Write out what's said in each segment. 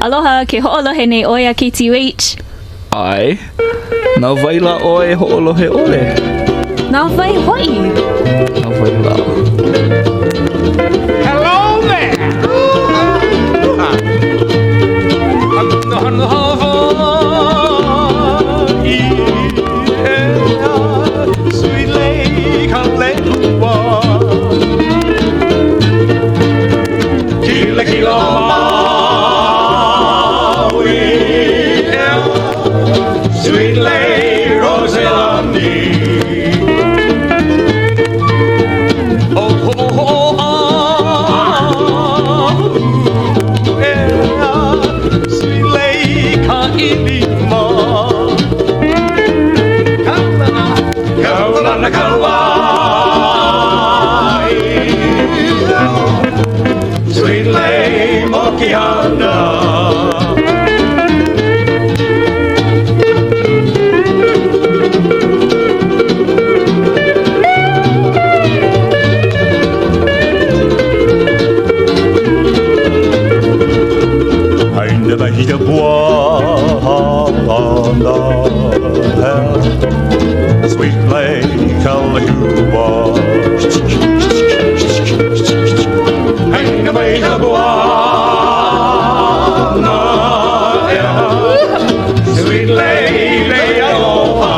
Aloha, ke ho'olohe nei oia ki TUH. Ai, nā waila oe ho'olohe ole. Nā vai hoi. Nā waila. Hello there! Na Hawai'i, sweet lake on Lake Hualalai. Kila kila Maui, sweet lake Rosalandi. Kaulana Kawai, sweet lay Mokiana. Aina ka hita puana, sweet lake Almeida. Aina ka hita puana, sweet lake Aloha.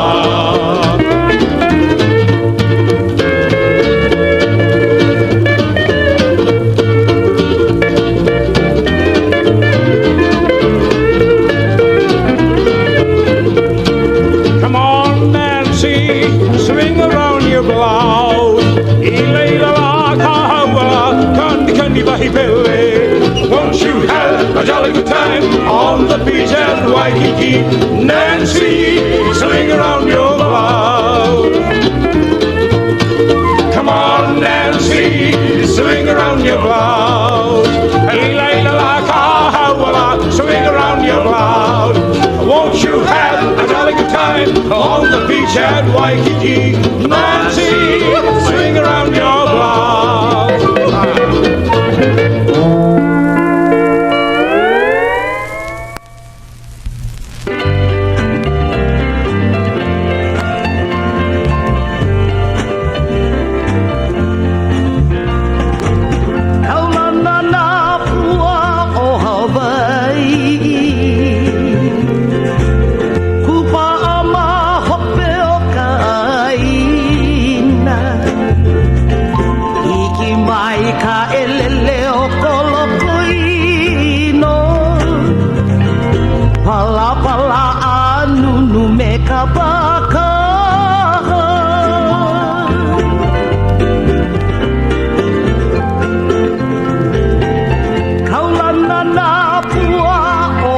Swing around your blouse. Ileila la kahawa, kandi bahi pele. Won't you have a jolly good time on the beach at Waikiki? Nancy, swing around your blouse. Come on, Nancy, swing around your blouse. Ileila la kahawa, swing around your blouse. Won't you have a jolly good time on the beach at Waikiki? Nancy, swing around your blouse. Kaulana na pua o Hawai'i. Kupa ama hope o ka Aina. Iki mai ka elele o kolokoino. Pala pala anunu me ka baka. Kaulana na pua o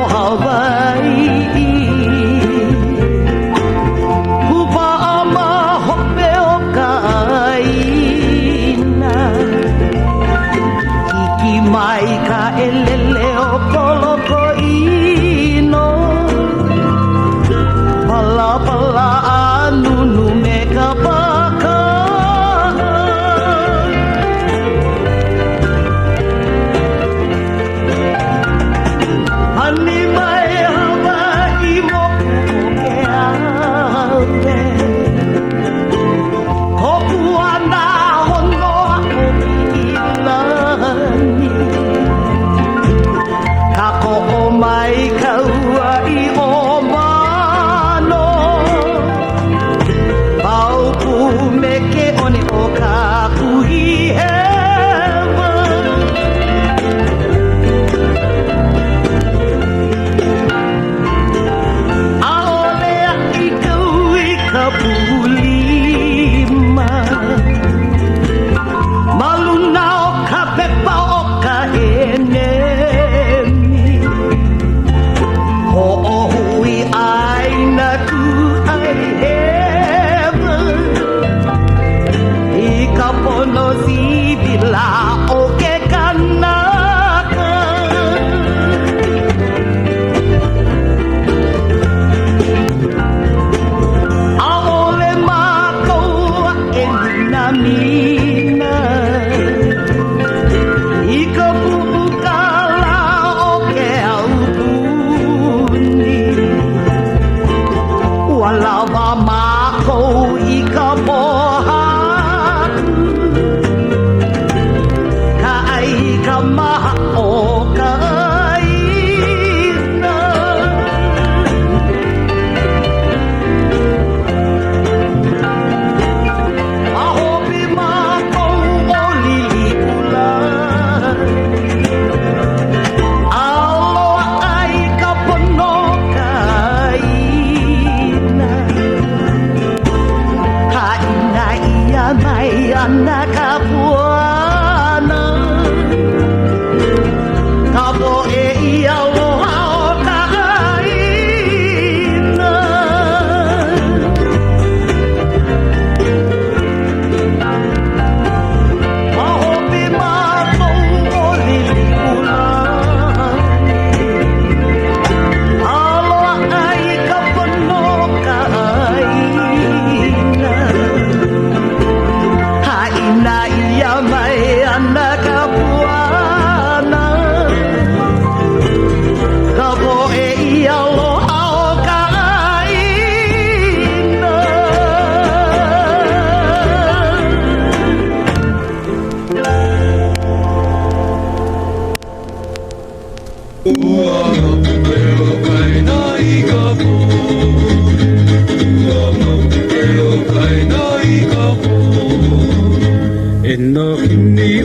Nakini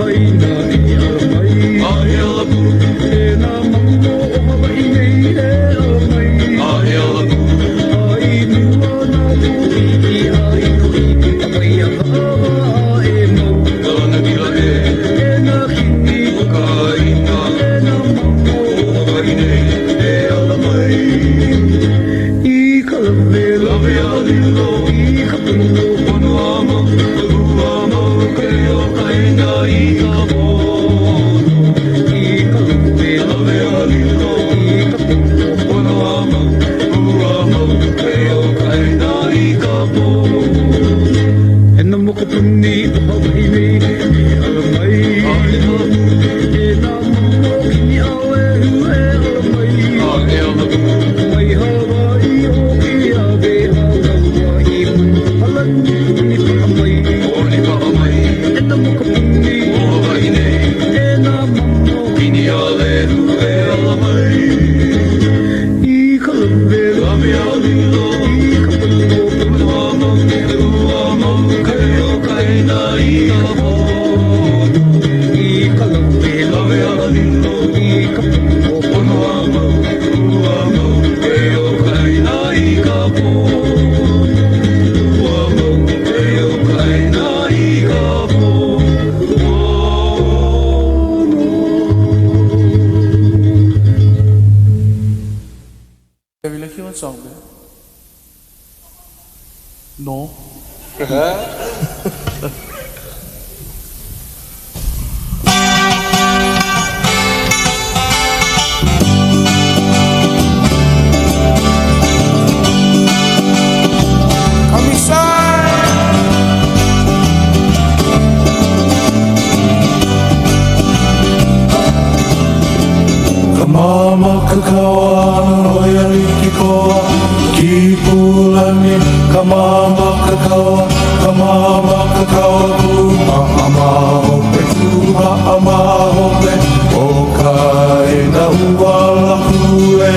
Aina Almeida Na Hawai'i Almeida No. Mama kakawa roya likikoa kipulani kamama kakawa kuma ama hope okae na uwala kue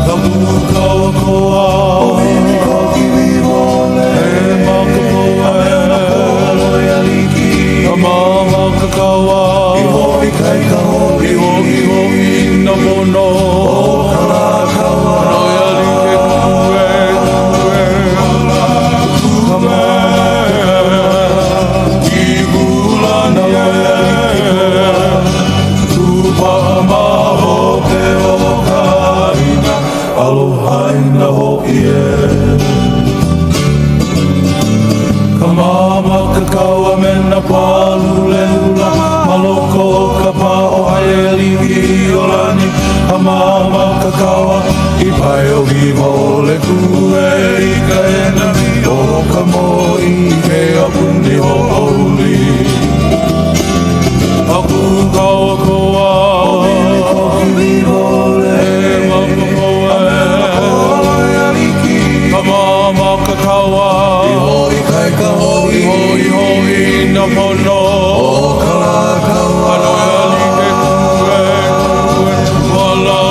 kamuka wakoa ohini koki vivole makapoa roya liki kamama kakawa ihoi kai kaho ihoi na mono kalakawa roya like kue kibula na roya like tupa maho te okaina aloha ina ho'ie kamama kakawa mena palu leula maloko kapao haeligi olani kamama kakawa ipai o viva ole kue ika ena o kamoi ke apuni o oli aku kawa koa ohini koki viva ole makapoa kamama kakawa ihoi kai kaho ihoi na pono kalakawa roya like kue wala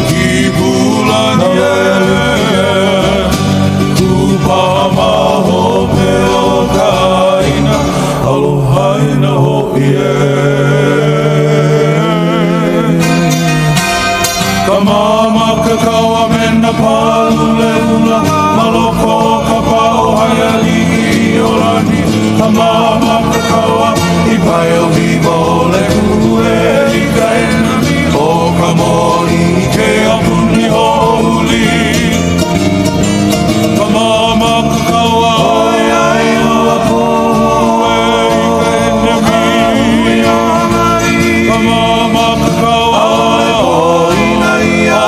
kibula kupa maho pe o kaina aloha ina ho'ie kamama kakawa mena palu leula maloko kapao haeligi olani kamama kakawa ipai o viva ole kue ika ena o kamoi ke apuni houli kamama kakawa ai ua kue ika ena kamama kakawa ina ia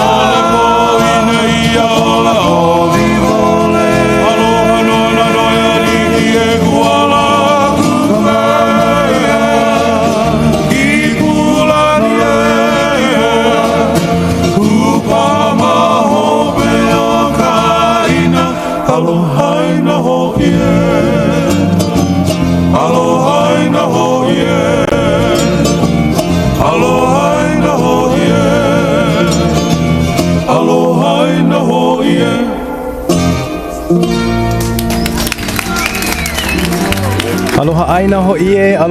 ola o viva ole aloha no na roya liki e kuala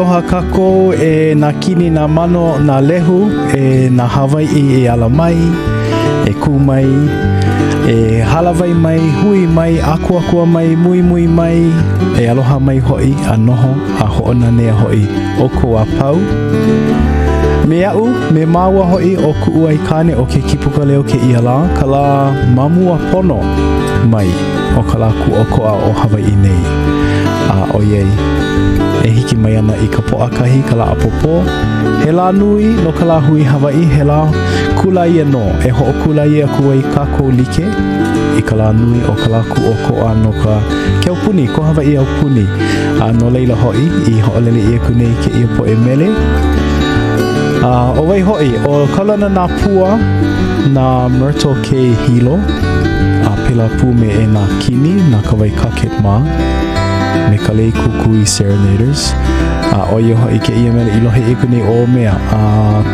aloha kako e Nakini na mano na lehu e Na Hawai'i e ala mai e ku mai e halawai mai hui mai akua mai mui mai e aloha mai hoi a noho a ho'ona nea hoi o ko a pau me au me maua hoi o Puuwai kane o ke Kīpuka Leo ke ia la kala mamua pono mai o kala ku o koa o Hawai'i nei a oiei e hiki mai ana i ka po'akahi kala apopo he la nui no kala hui Hawai'i he la kula ia no e ho kula ia kuai kako like i kala nui o kala ku o koa no ka keaupuni ko Hawai'i au puni a no leila hoi i ho'olele ia kunei ke ia po e mele o wai hoi o Kaulana na pua na Myrtle ke Hilo a pela pu me e Nakini na Kawai Cockett ma me ka lei kukui serenaders a o ia hoi ke ia mele i lohe i kunei o mea a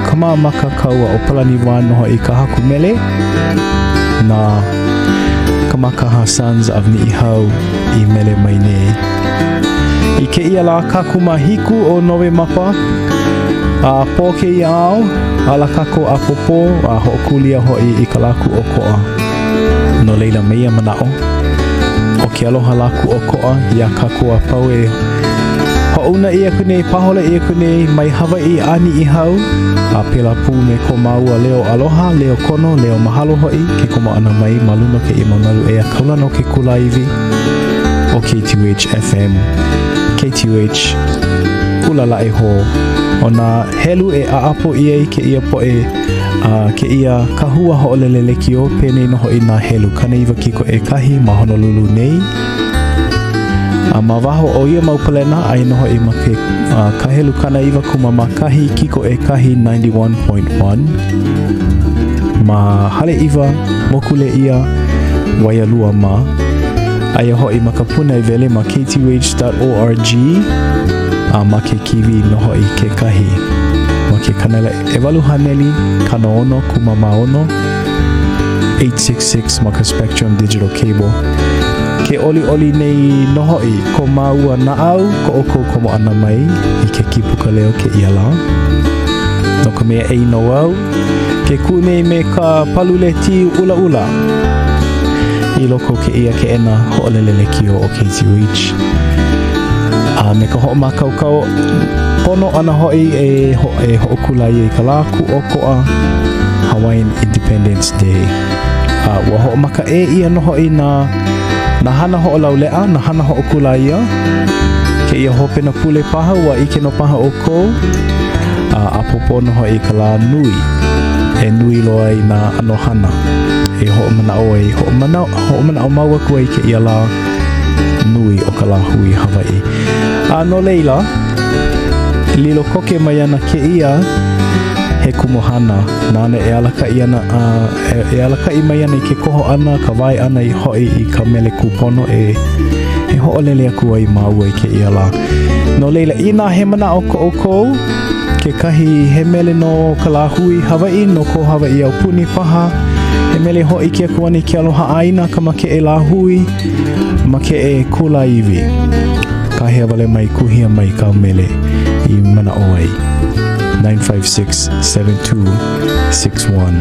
kama maka kaua o palani wano hoi ka haku mele na kamakaha sons of Ni'ihau i mele mai nei i ke ia la kakuma hiku o nowe mapa a po ke ia au ala kako a popo a ho'okulia hoi i ka laku o koa no leila meia manao o ke aloha laku o koa ia kako a pau e ho'una ia kunei pahola ia kunei mai Hawai'i a Ni'ihau a pela pu me ko maua leo aloha leo kono leo mahalo hoi ke koma ana mai maluna ke i maunalu e a Kaulana o ke kulaiwi o KTUH FM KTUH Hualalai ho ona helu e aapo ia ke ia po e ke ia kahua ho'olelele ki o pene no hoi na helu kana iwa kiko e kahi ma Honolulu nei a mawaho o ia maupalena ai no hoi ma ke kahelu kana iwa kuma ma kahi kiko e kahi 91.1 ma hale iwa mokule ia waialua ma ai hoi ma kapuna i vele ma ktuh.org ma ke kiwi noho i ke kahi ma ke kanela ewalu haneli kanono kuma maono 866 ma ka Spectrum Digital Cable ke oli nei noho i ko maua na au ko oko komo ana mai i ke Kīpuka Leo ke iala no ka mea ei no au ke kune me ka palule ti ula i loko ke ia ke ena ho'olelele ki o KTUH me ka ho'o makaukau pono ana hoi e ho'okula i ka laku o koa Hawaiian Independence Day wa ho'o maka e ia no hoi na hana ho'o laulea na hana ho'okula ia ke ia hope na pule paha wa ike no paha o kou a popo no hoi ka la nui e nui loa i na anohana e ho'o mana o e ho'o mana o maua kua i ke ia la nui o ka la hui Hawai'i no leila lilo koke mai ana ke ia he kumohana nana e alaka i ana e alaka i mai ana i ke koho ana Kawai ana i hoi i ka mele kupono e ho'olele aku ai maua i ke ia la no leila ina he mana o ko oko ke kahi he mele no ka la hui Hawai'i no ko Hawai'i au puni paha he mele hoi ke aku ani ke aloha Aina ka make e la hui ma ke e kulaiwi ka hea wale mai kuhia mai ka mele i mana oai 956-7261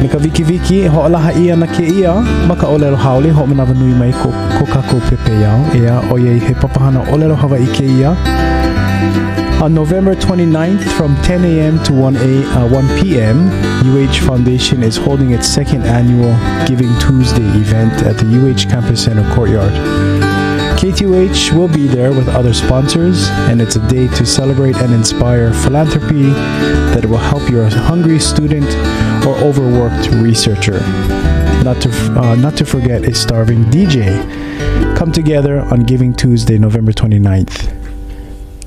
me ka viki ho'olaha ia na ke ia maka olelo haole ho manawa nui mai ko kako pepe iao ea oiei he papahana olelo Hawai'i ke ia On November 29th from 10 a.m. to 1 p.m., UH Foundation is holding its second annual Giving Tuesday event at the UH Campus Center courtyard. KTUH will be there with other sponsors, and it's a day to celebrate and inspire philanthropy that will help your hungry student or overworked researcher. Not to forget a starving DJ. Come together on Giving Tuesday, November 29th.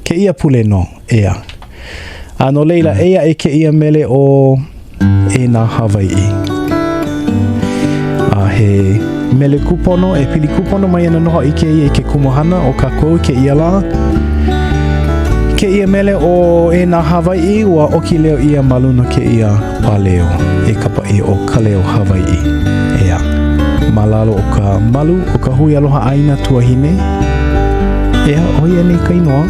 Ke ia pule no, ea. Ano leila, ea e ke ia mele o Na Hawai'i. He mele kupono, e pili kupono mai ana noho i ke ia i ke kumohana o kako ke ia la. Ke ia mele o Na Hawai'i ua oki leo ia maluna ke ia paleo. E kapa i o ka leo Hawai'i. Ea. Malalo o ka malu o ka hui aloha Aina tuahine. Ea oia nei ka inoa.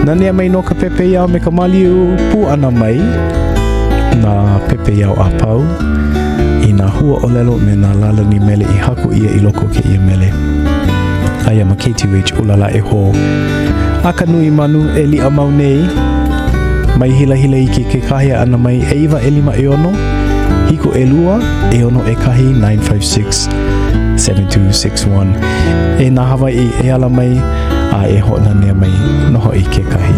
Nane mai no ka pepe iau me ka maliu pu ana mai. Na pepe iau a pau. I na hua o lelo me na lalani mele I haku ia I loko ke ia mele. Aia ma KTH ulala e ho. Aka nui manu e li a mau nei. Mai hila hila I ke kahea ana mai e iwa e lima e ono. Hiko e lua e ono e kahi 956-7261. E Na Hawai'i e ala mai a e ho na nea mai noho I ke kahi.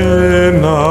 Ima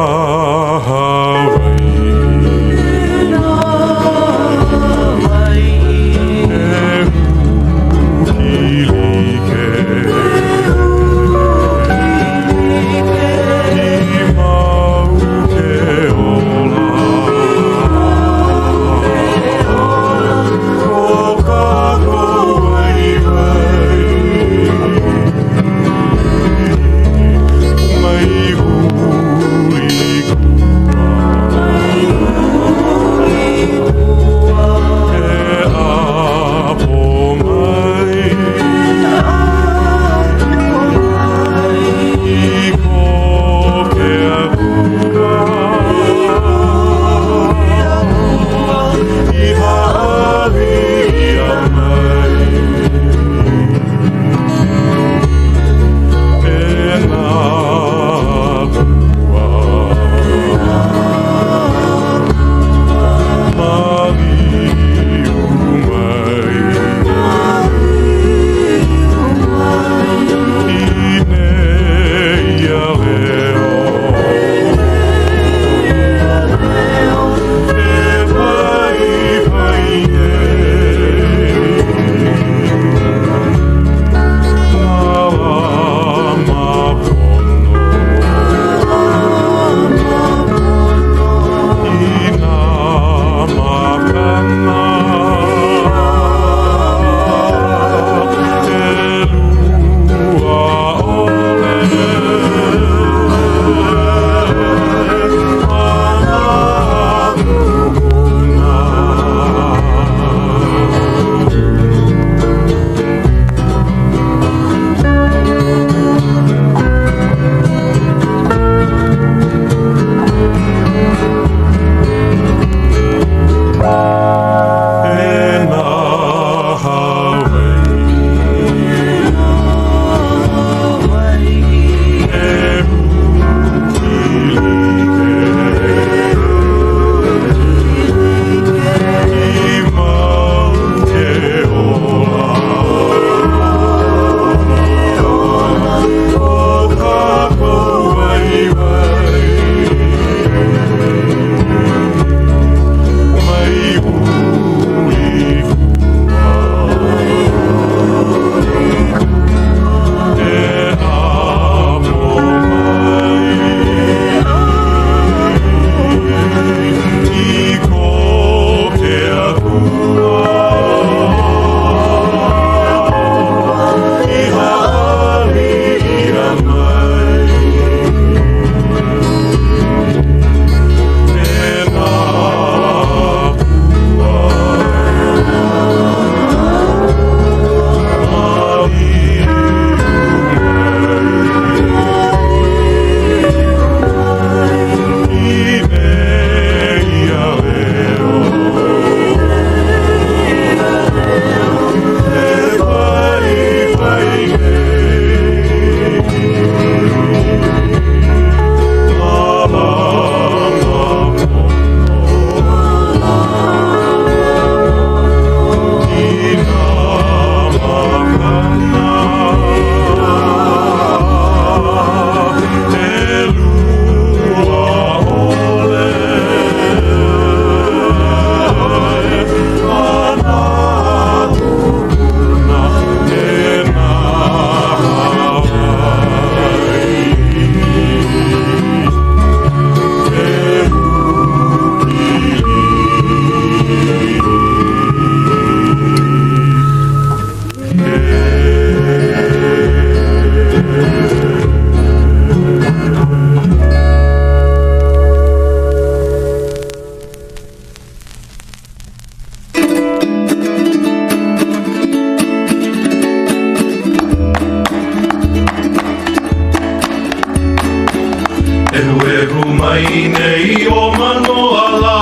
Ehuehu mai nei o Manoa la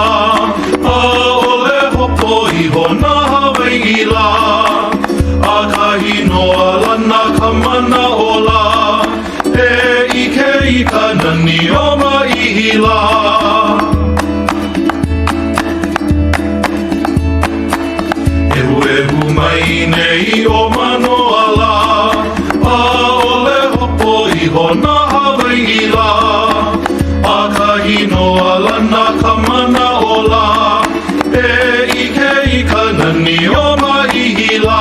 A ole hopo iho Na Hawai'i la A kahi noa lana ka mana o la E ike I ka nani o maihi la Ehuehu mai nei o Manoa la A ole hopo iho Na Hawai'i la A kahi noa lana ka mana o la E ike I ka nani o maihi la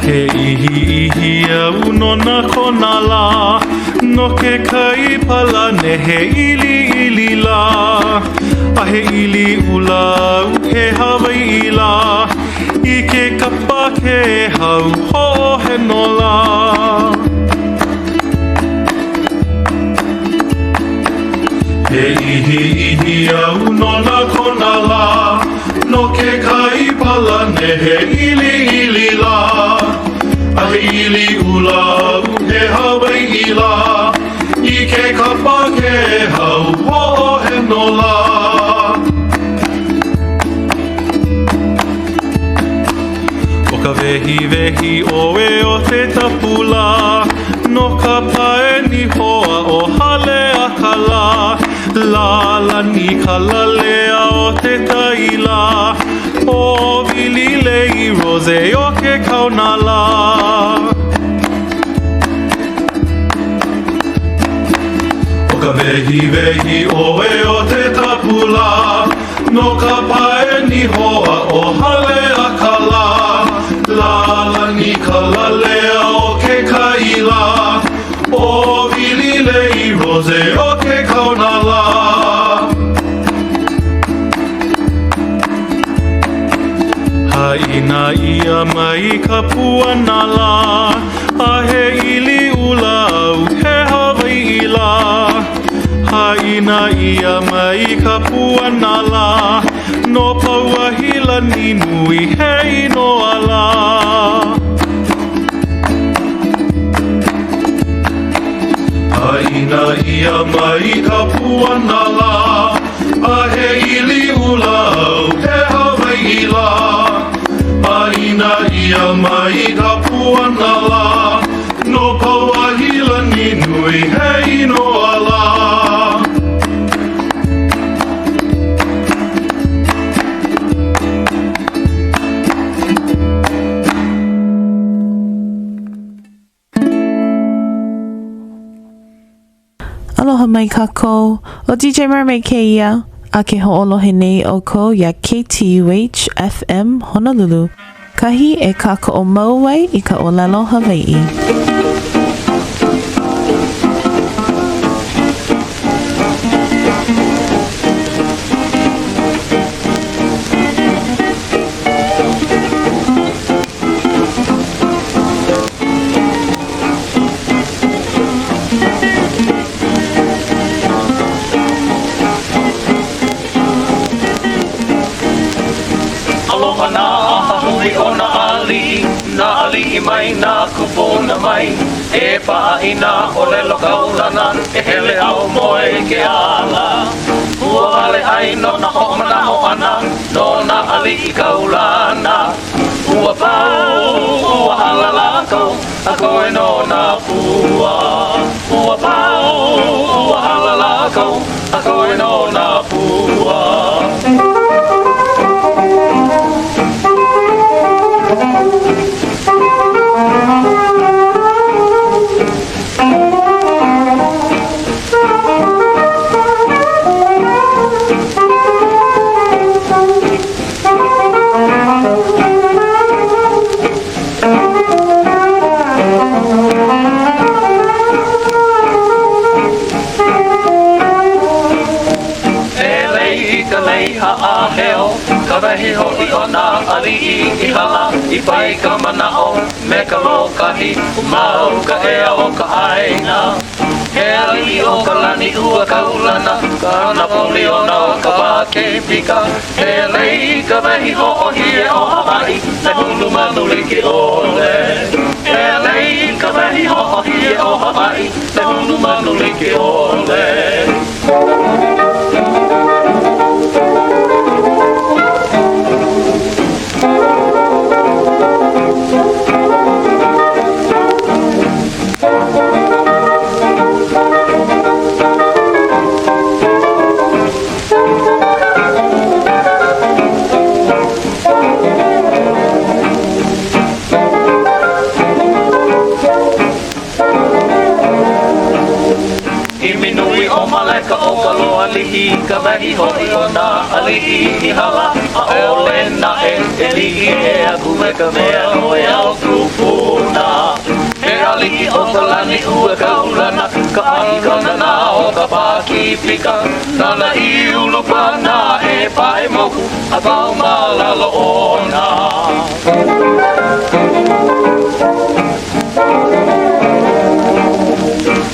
Ke ihi au no na kona la No ke kai pala ne he ili la A he ili ula u ke Hawai'i la I ke kapa ke hau ho he no la He ihi au no na kona la No ke kai pala ne he ili la A he ili ula u he Hawai'i la I ke kapa ke hau ho he no la O ka vehi oe o te tapula No ka pae ni hoa o hale a ka la La lani ka lalea o te taila O vili lei rose o ke kauna la O ka vehi oe o te tapula No ka pae ni hoa o hale a ka la La lani ka lalea o ke kaila O vili lei rose o ke kauna la Aina ia mai ka puana la A he ili ula au he Hawai'i la Aina ia mai ka puana la No pauahila ni nui he inoa la Aina ia mai ka puana la A he ili ula au he Hawai'i la Aina ia mai ka puana la No pauahila ni nui he inoa la Aloha mai kākou, o DJ Mermaid ke ia, a ke ho'olohe nei o ko ia KTUH FM Honolulu. Kahi e kāka o Puuwai I ka olelo Hawai'i. Na Alii mai na kupuna mai E paina o lelo kaulana E hele au moe ke ala Hualalai aino na homana o ana No na Alii kaulana Huapau, hualalako Ako e no na pua Huapau, hualalako Ako e no na pua Kawehi hoi o na Alii I hala I pai ka manao me ka lokahi Mau ka ea o ka Aina He Alii o ka lani ua kaulana Ka hana poli o na ka wake pika He lei kawehi ho o hie o Hawaii Na hulu manu liki ole He lei Hualalai ka o ka loa lihi ka mahi Hui Ohana Alii I hala a ole na e lihi e aku me ka mea hoi au kupuna He Alii o ka lani ua Kaulana ka ahi kanana o ka Kīpuka Nana I ulupana e pae moku a pau malalo ona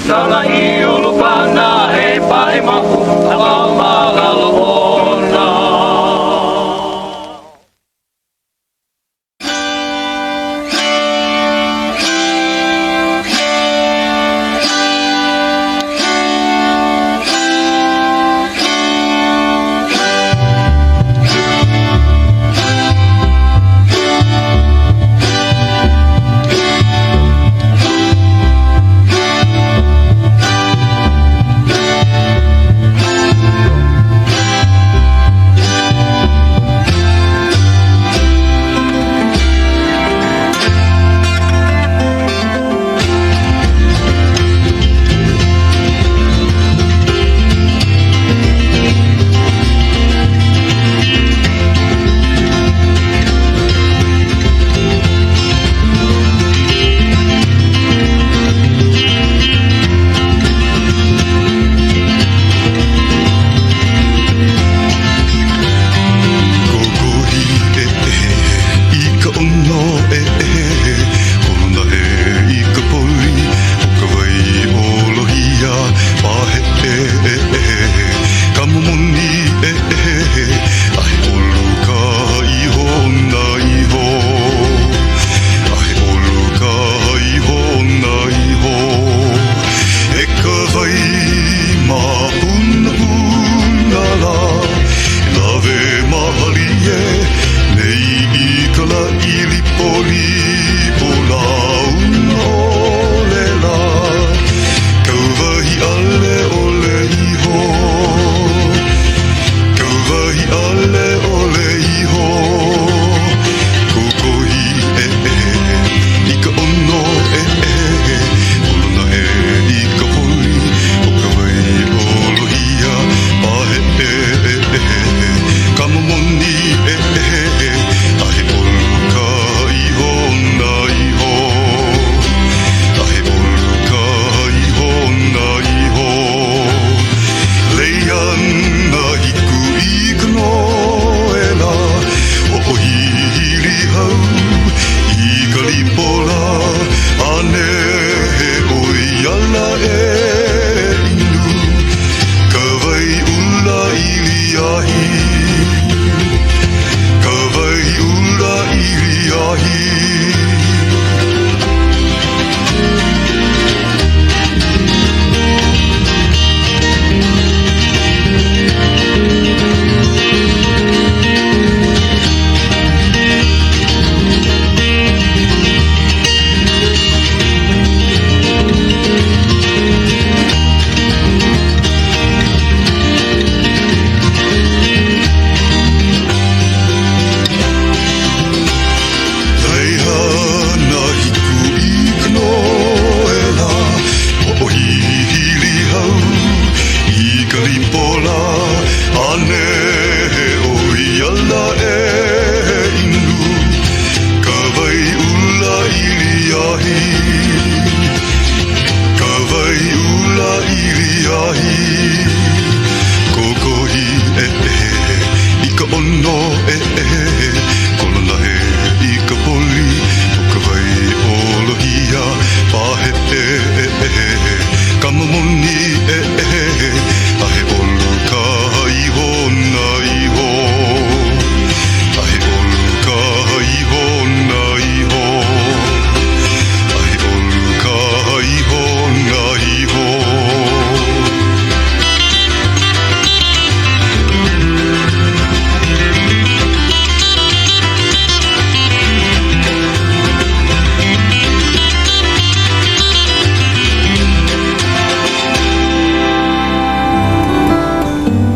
Nana I ulupana e pae moku a pau malalo ona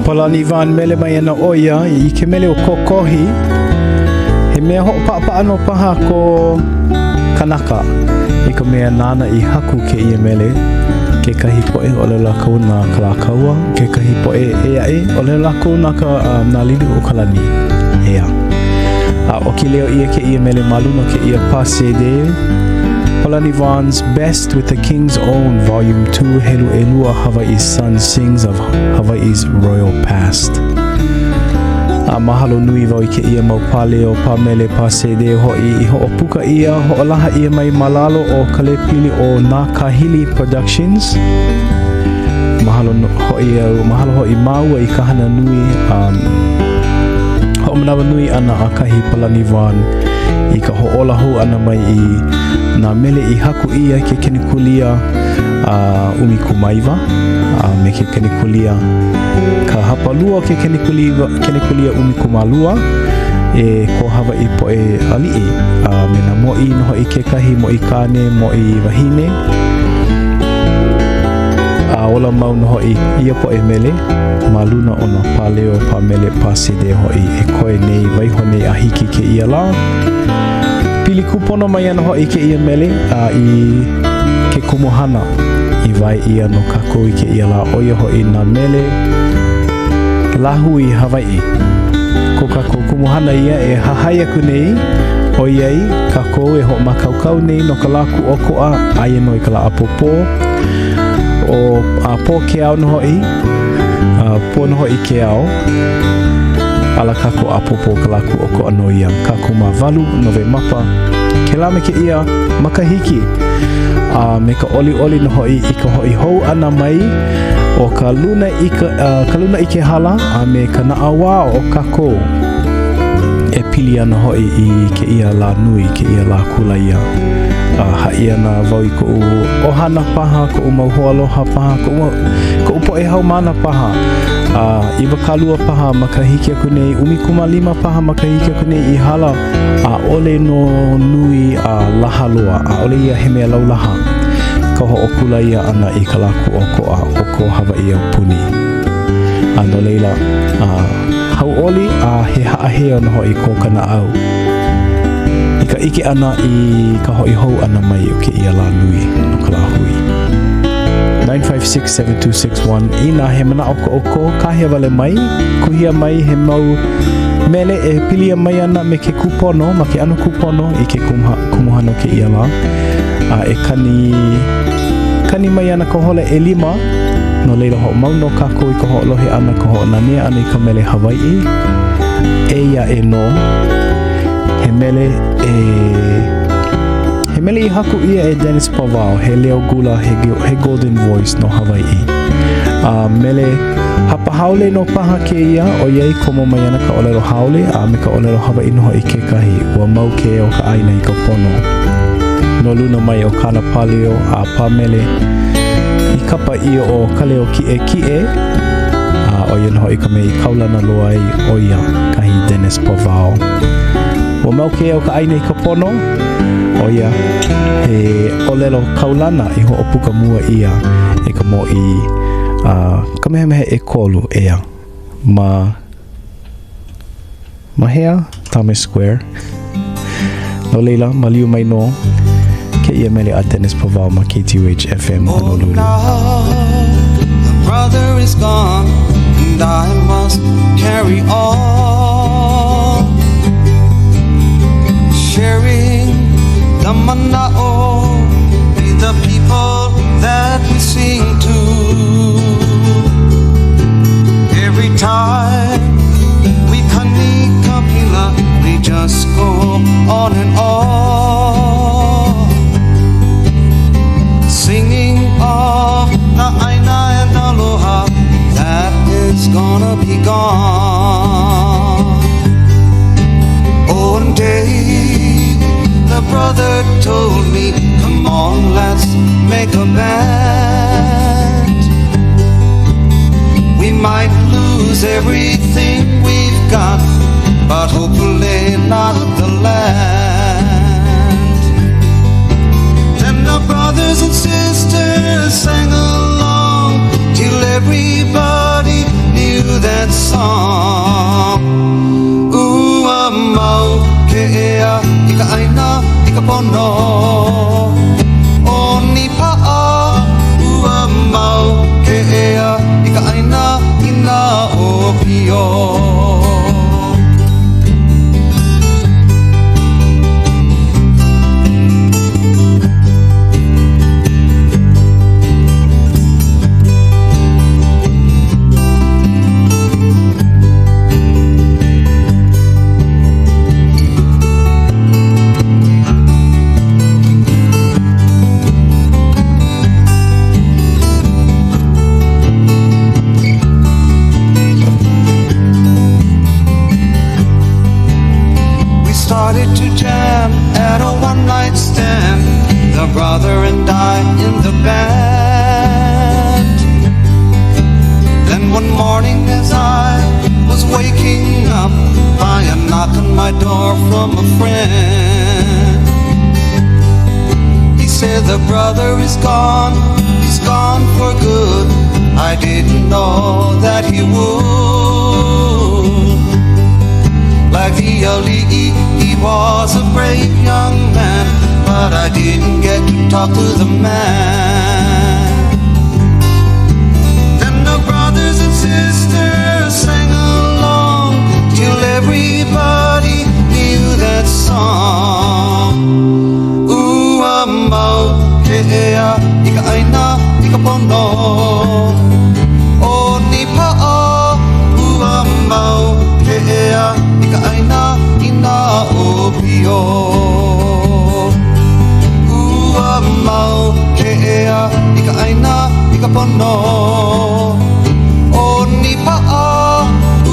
Palani van mele mai ana oia I ke mele o kokohi he mea ho papa ano paha ko kanaka I ka mea nana I haku ke ia mele ke kahi poe o le lako na kalakaua, ke kahi poe e ae o le lako na na lili o kalani. Ea. O ki leo ia ke ia mele maluna ke ia pase de Polani Vaughn's Best with the King's Own Volume 2 Helu Elua Hawaii's Son Sings of Hawaii's Royal Past. Mahalo nui wau i ke ia mau pale o pamele pase de hoi i ho o puka ia ho o laha ia mai malalo o kalepili o Na Kahili Productions. Mahalo hoi maua i kahana nui ho manawa nui ana a kahi Polani Vaughn i ka ho ola ho ana mai i na mele i haku ia ke kenikulia umi kumaiva me ke kenikulia ka hapalua ke kenikulia umi kumalua e ko Hawaii po e Alii me na mo i noho i ke kahi mo i kane mo i wahine ola mau noho i ia po e mele maluna ona paleo pa mele pasi de hoi e koe nei waiho nei a hiki ke ia la pili kupono mai ana hoi ke ia mele i ke kumuhana i vai ia no kako i ke ia la oia hoi na mele lahu i Hawaii ko kako kumuhana ia e hahai aku nei o iai kako e ho makaukau nei no ka laku o koa aia no i ka la apopo o a po keau no hoi po no hoi keau ala kako apopo ka laku o koa no ia kako ma valu no ve mapa ke la me ke ia makahiki me ka oli no hoi i ka hoi hou ana mai o ka luna i ke hala me ka naawa o kako e pili ana hoi i ke ia la nui ke ia la kula ia haia na wau i ko ohana paha ko mauho aloha paha ko upo e hau mana paha i wakalua paha makahiki aku nei umi kumalima paha makahiki aku nei i hala ole no nui laha loa ole ia he mea laulaha ka ho o kula ia ana i ka laku o ko Hawaii au puni no leila hau oli he haahea no hoi ko kana au i ka ike ana i ka hoi hou ana mai o ke ia la nui no ka la hui 956-7261 ina he mana oko kahia wale mai kuhia mai he mau mele e pilia mai ana me ke kupono ma ke ano kupono i ke kumuhano ke ia la e kani mai ana ka hola e lima no leila ho mauno kako i ka ho lohe ana ka ho nania ana i ka mele Hawaii e ia e no he mele i haku ia e Dennis Pavao he leo gula he golden voice no Hawaii mele hapa haole no paha ke ia o iei komo mai ana ka olelo haole me ka olelo Hawaii no i ke kahi ua mau ke o ka Aina i ka pono no luna mai o kana paleo pa mele i kapa ia o kaleo kie o ia no i ka mei Kaulana loa i o ia kahi Dennis Pavao ua mau ke o ka Aina i ka pono o ia he olelo Kaulana i ho opuka mua ia e ka mo i kamehameha e kolu ea ma hea Thomas Square no leila maliu mai no ke ia mele a Dennis Pavao ma KTUH FM Honolulu. The brother is gone and I must carry on sharing the mana'o with the people that we sing to. Every time we kanikapila, we just go on and on, singing of the Aina and Aloha that is gonna be gone. One day the brother told me, come on, let's make a band. We might lose everything we've got, but hopefully not the land. Then the brothers and sisters sang along till everybody knew that song. Ua mau ke ea ika Aina ika Pono o ni pa'a ua said the brother is gone, he's gone for good. I didn't know that he would. Like the Alii, he was a brave young man, but I didn't get to talk to the man. Then the brothers and sisters sang along till everybody knew that song. Ua mau ke ea ika aina ika pono o ni pa'a. Ua mau ke ea ika aina ina o pio. Ua mau ke ea ika aina ika pono o ni pa'a.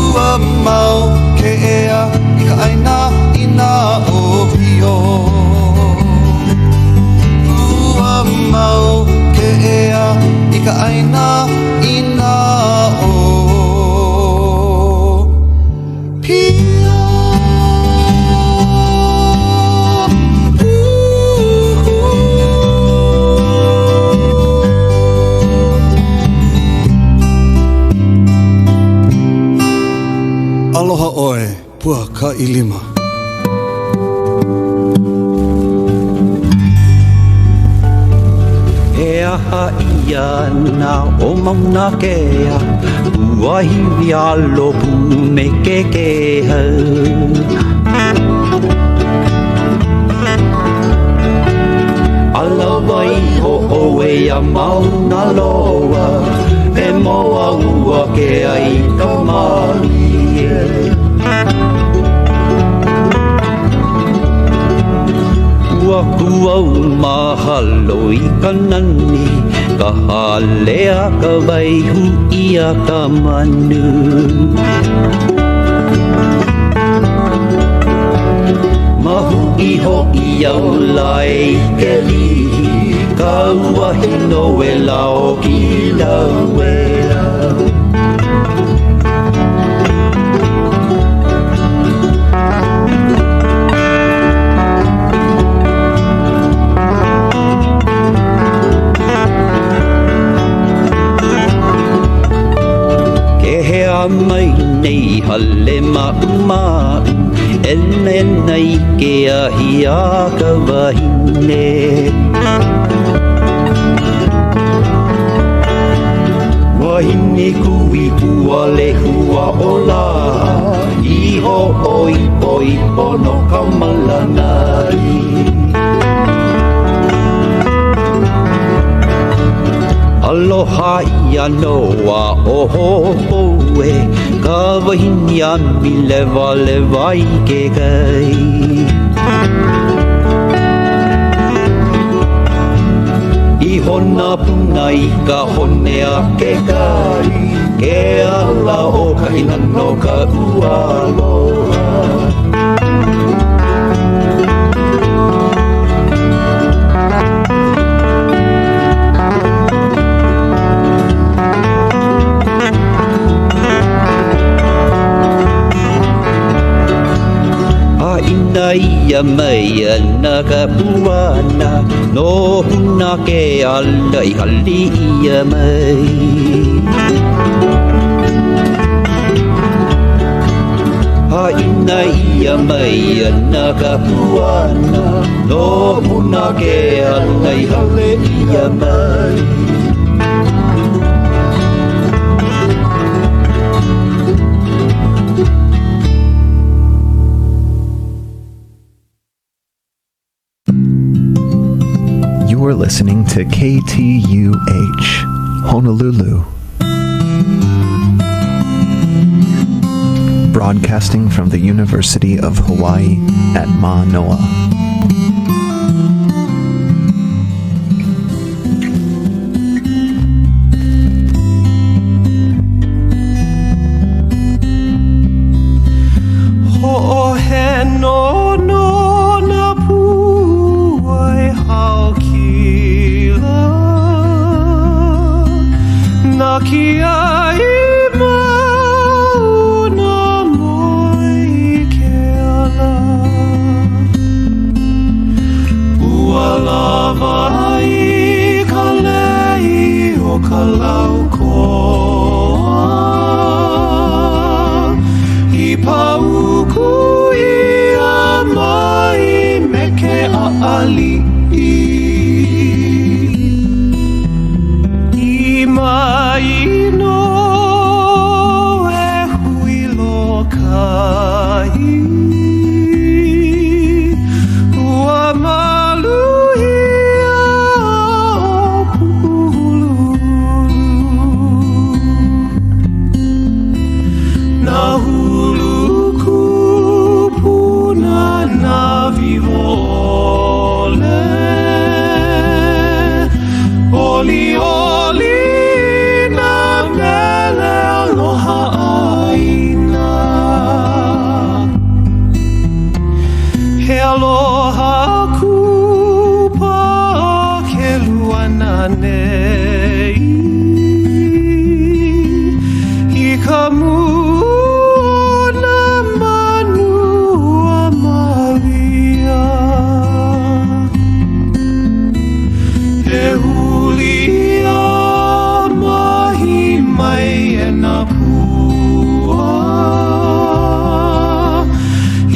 Ua mau ke ea ika aina ina o pio. Ua mau ke ea ika aina ina o pio. Aloha oe, pua ka ilima. E aha ia na o Mauna kea, uahi vialo pu me ke hau. Alawai ho oe a Mauna loa, e moa ua ke ai Kamae. Ua kuau mahalo i kanani, ka halea ka waihu ia ka manu. Mahu iho i au lai ke lihi, ka uahino e lao ki lau e lau. Mai nei hale ma'u ele nei ke ahi a ka wahine. Wahine kui ua lehua ola, iho oi oi pono kamalanai. Aloha ia noa o hopoe, ka wahini a mi lewa lewa i ke kai. I hona puna i ka hone a ke kai, ke ala o ka hinano ka ua aloha. Ia Mai Ana Ka Puana, no huna ke alai hali ia mai. Aina ia Mai Ana Ka Puana, no huna ke alai hali ia mai. You are listening to KTUH, Honolulu. Broadcasting from the University of Hawaii at Manoa. Lava lau koa I pauku ia mai me ke Alii I mai no Ehuehu kai Ua maluhia o pulu Na hulu kupuna na vivole Oli oli na mele aloha Aina He aloha kupa ke luana nei I ka muona manua malia He hulia mahi mai e na pua I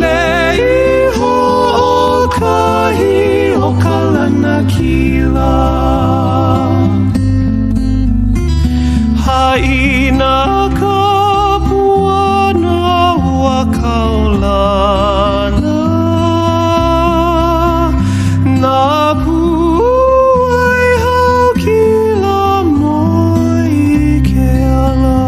le iho o kahi o kalana kila Aina ka puana ua kaulana Na puuwai haokila moi ke ala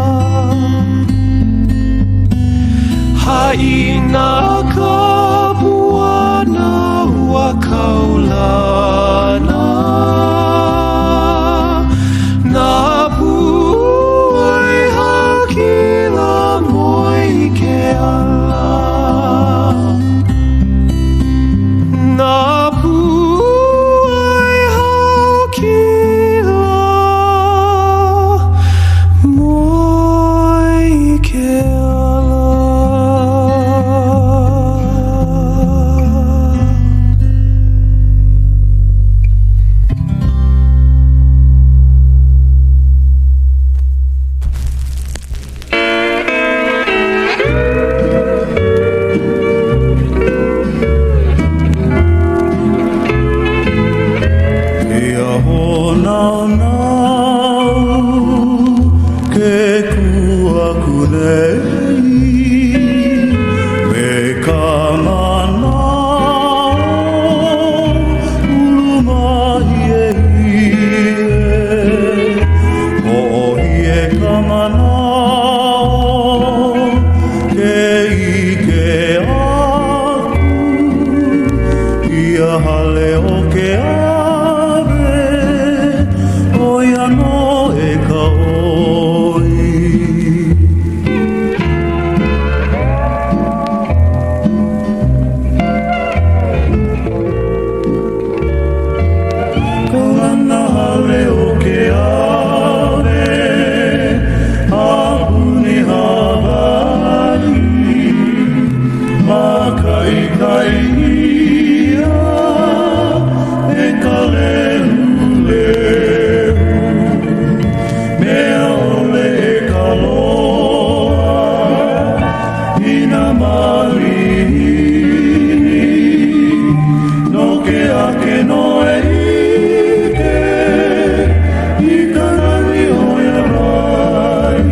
Aina ka puana ua kaulana Na puuwai haokila moi ke ala Na puuwai haokila moi ke ala Ia honau nau ke kuaku nei me ka manao ulumahi e hie Mo'ohi e ka manao ke ike aku Ia hale o ke ave o ia no e ka oi Kaulana hale o ke ave Apuni Hawaii Makai kai ia e ka lehu lehu Mea ole e ka loa I na malihini No ke ake no e ike I ka rani o ia rai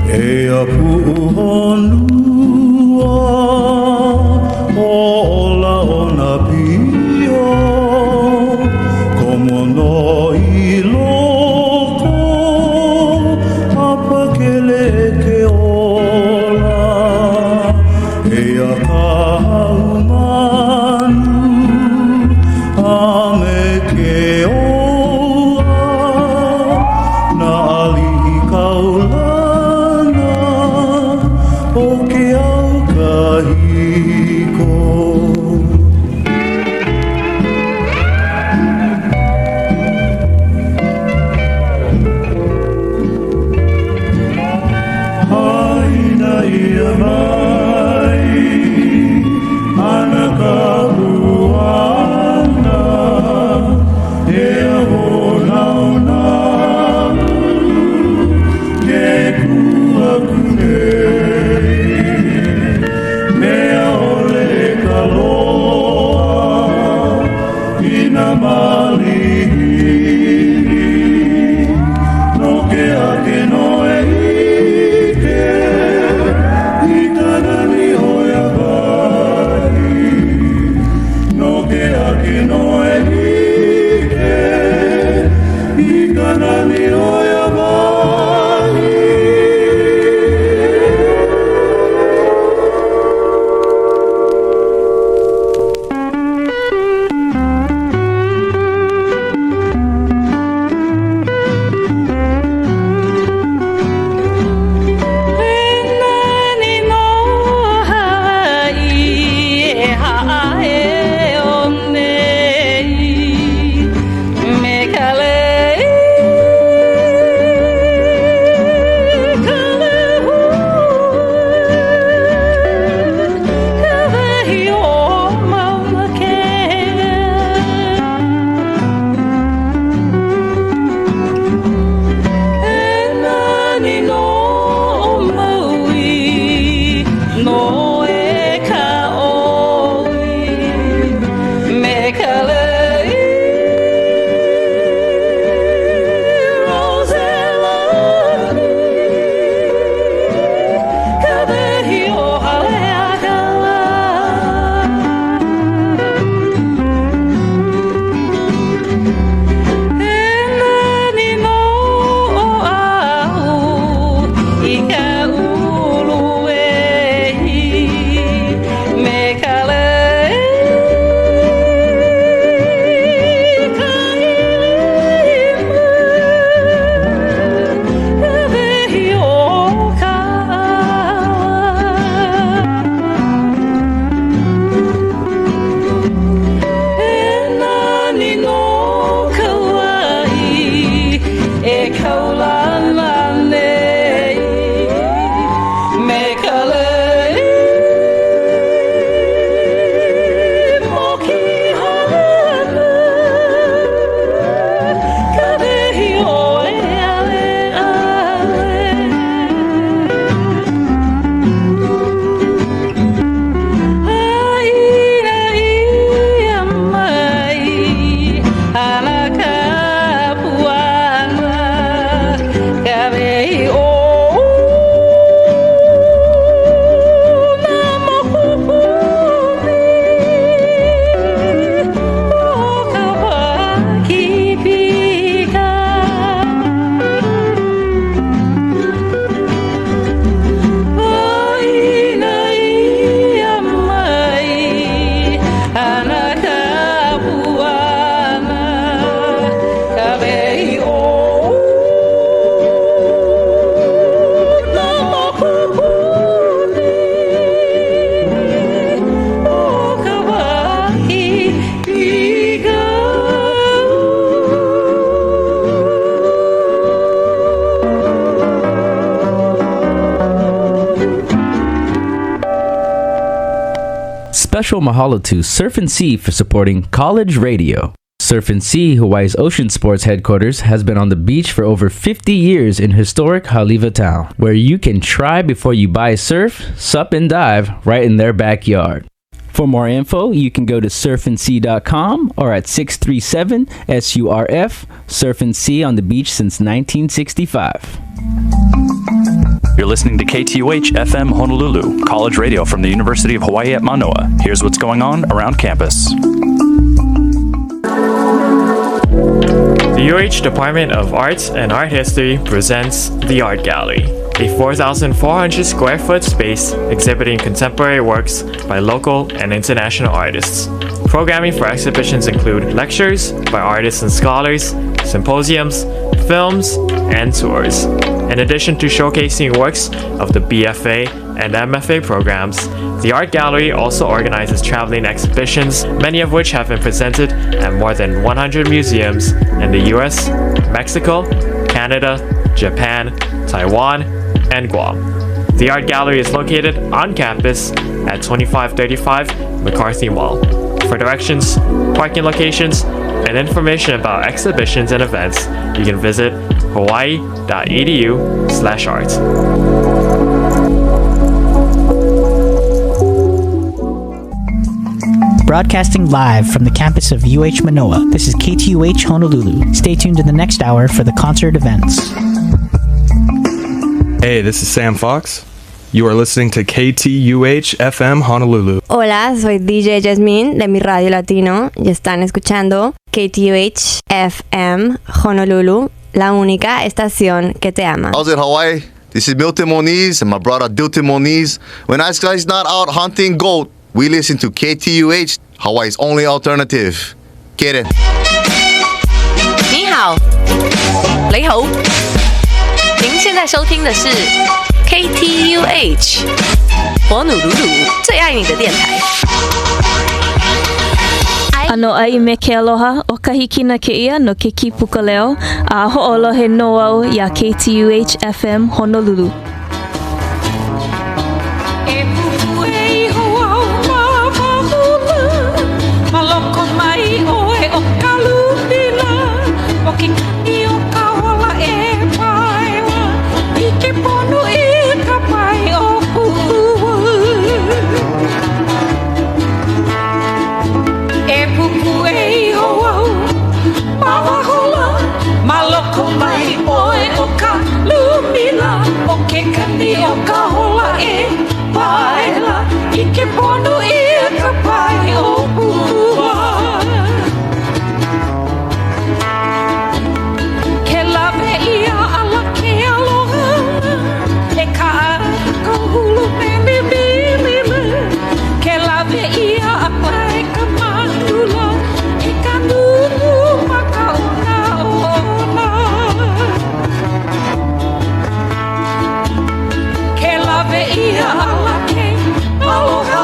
Ea pu'uhonua Hola o na pio Komono I loko Apakele ke ola Ea ka haumanu Ame ke ola Na Alii kaulana O ke ia mai ana ka puana e ahona ona ke kua kunei mea ole ka loa ina mali no ke ake noe Special mahalo to Surf and Sea for supporting College Radio. Surf and Sea, Hawaii's ocean sports headquarters, has been on the beach for over 50 years in historic Haleiwa town, where you can try before you buy surf, sup, and dive right in their backyard. For more info, you can go to surfandsea.com or at 637 SURF, Surf and Sea on the beach since 1965. You're listening to KTUH FM Honolulu, college radio from the University of Hawaii at Manoa. Here's what's going on around campus. The UH Department of Arts and Art History presents The Art Gallery, a 4,400 square foot space exhibiting contemporary works by local and international artists. Programming for exhibitions include lectures by artists and scholars, symposiums, films, and tours. In addition to showcasing works of the BFA and MFA programs, the Art Gallery also organizes traveling exhibitions, many of which have been presented at more than 100 museums in the US, Mexico, Canada, Japan, Taiwan, and Guam. The art gallery is located on campus at 2535 McCarthy Mall. For directions, parking locations, and information about exhibitions and events, you can visit hawaii.edu/art. Broadcasting live from the campus of UH Manoa, this is KTUH Honolulu. Stay tuned to the next hour for the concert events. Hey, this is Sam Fox. You are listening to KTUH FM Honolulu. Hola, soy DJ Jasmine de mi Radio Latino y están escuchando KTUH FM Honolulu, la única estación que te ama. How's it, Hawaii? This is Milton Moniz and my brother Dilton Moniz. When us guys not out hunting goat, we listen to KTUH, Hawaii's only alternative. Get it? 你好，你好，您现在收听的是 KTUH 火努鲁鲁最爱你的电台。Ano ai me ke aloha o kahikina ke ia no ke Kīpuka Leo a ho'olohe no au ya KTUH FM Honolulu. O ka hola e paela I ke pono I ka pai o Puuwai Ke lawe ia ala ke aloha E ka hulu me mimilile Ke lawe ia ala e ka manula E ka nunu maka una ona Ia ala ke aloha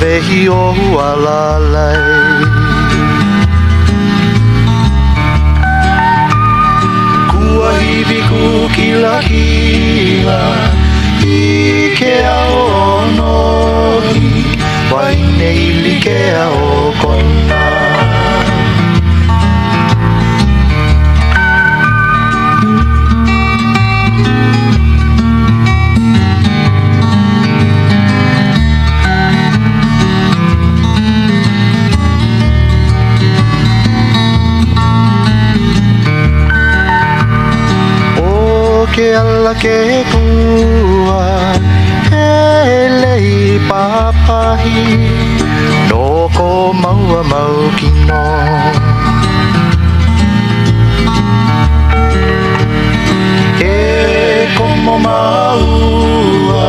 Vehi o Hualalai Kua hivi kukila kila I Keauhou nohi Waine ili Keauhou kona Ke ala ke kua He lei papahi No ko maua mau kino He komo maua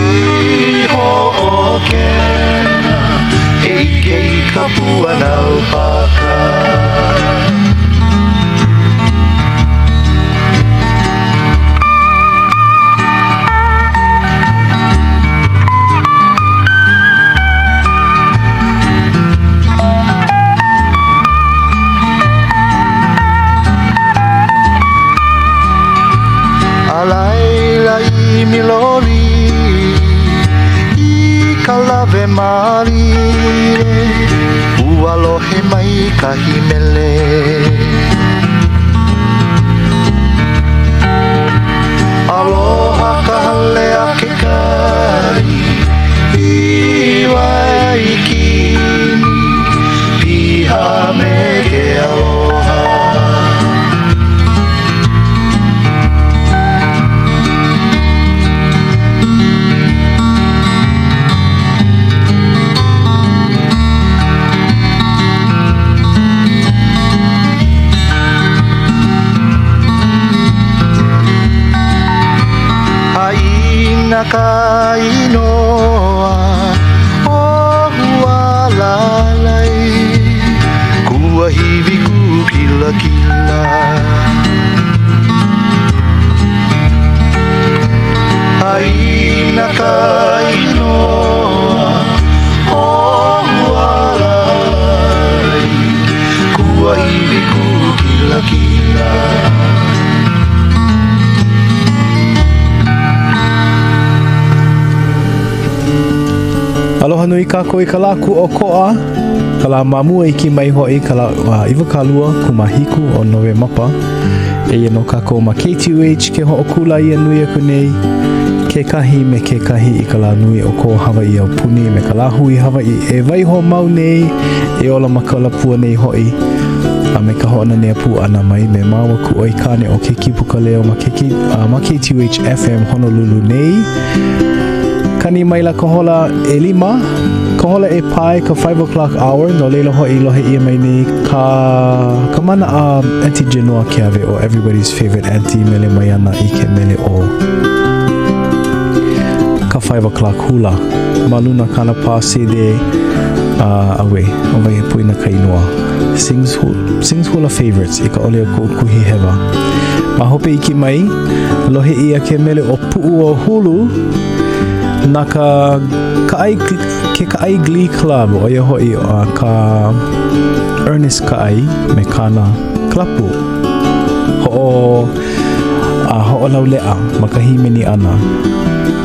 Iho o kena He ike I kapua nau paka Milori I kalave marire Ualohe mai kahimele Aloha kahale ake kari I waikini Piha me ke aloha Aina ka inoa o Hualalai Kua hivi kukila kila Aina ka inoa o Hualalai Kua hivi kukila kila Aloha nui kako I ka laku o koa Ka la mamua I ki mai hoi ka la iwakalua kumahiku o nowe mapa E ia no kako ma KTUH ke ho'okula ia nui aku nei ke kahi me ke kahi I ka la nui o ko Hawaii au puni me ka la hui Hawaii e waiho mau nei e ola makala pua nei hoi a me ka hoana nea pu ana mai me maua ku oi kane o ke Kīpuka Leo ma KTUH FM Honolulu nei kani mai la ka hola e lima ka hola e pai ka 5 o'clock hour no leila hoi lohe ia mai nei ka mana a Auntie Genoa Keawe o everybody's favorite auntie mele mai ana I ke mele o ka 5 o'clock hula maluna kana pa sede awe e puina ka inua sings hula favorites I ka ole o kuhi hewa ma hope iki mai lohe ia ke mele o puu o hulu na ka ai glee club o ia hoi ka Ernest ka ai me kana klapu ho laulea ma ka himeni ana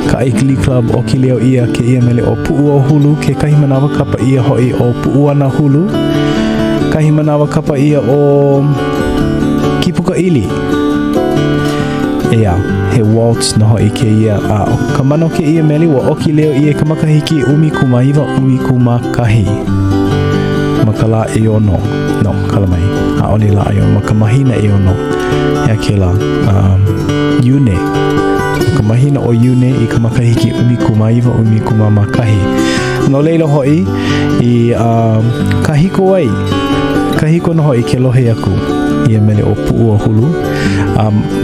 ka ai glee club o ki leo ia ke ia mele o puu o hulu ke kahi manawa kapa ia hoi o puu ana hulu kahi manawa kapa ia o Kīpuka ili ea he waltz na hoi ke ia o ka mano ke ia mele wa o ki leo ia ka makahiki umi kumaiwa umi kumakahi makala e ono no kalamai a ole la ayo makamahina e ono ya ke la yune kamahina o yune I ka makahiki umi kumaiwa umi kumamakahi no leila hoi I kahiko wai kahiko no hoi ke lohe aku ia mele o puu o hulu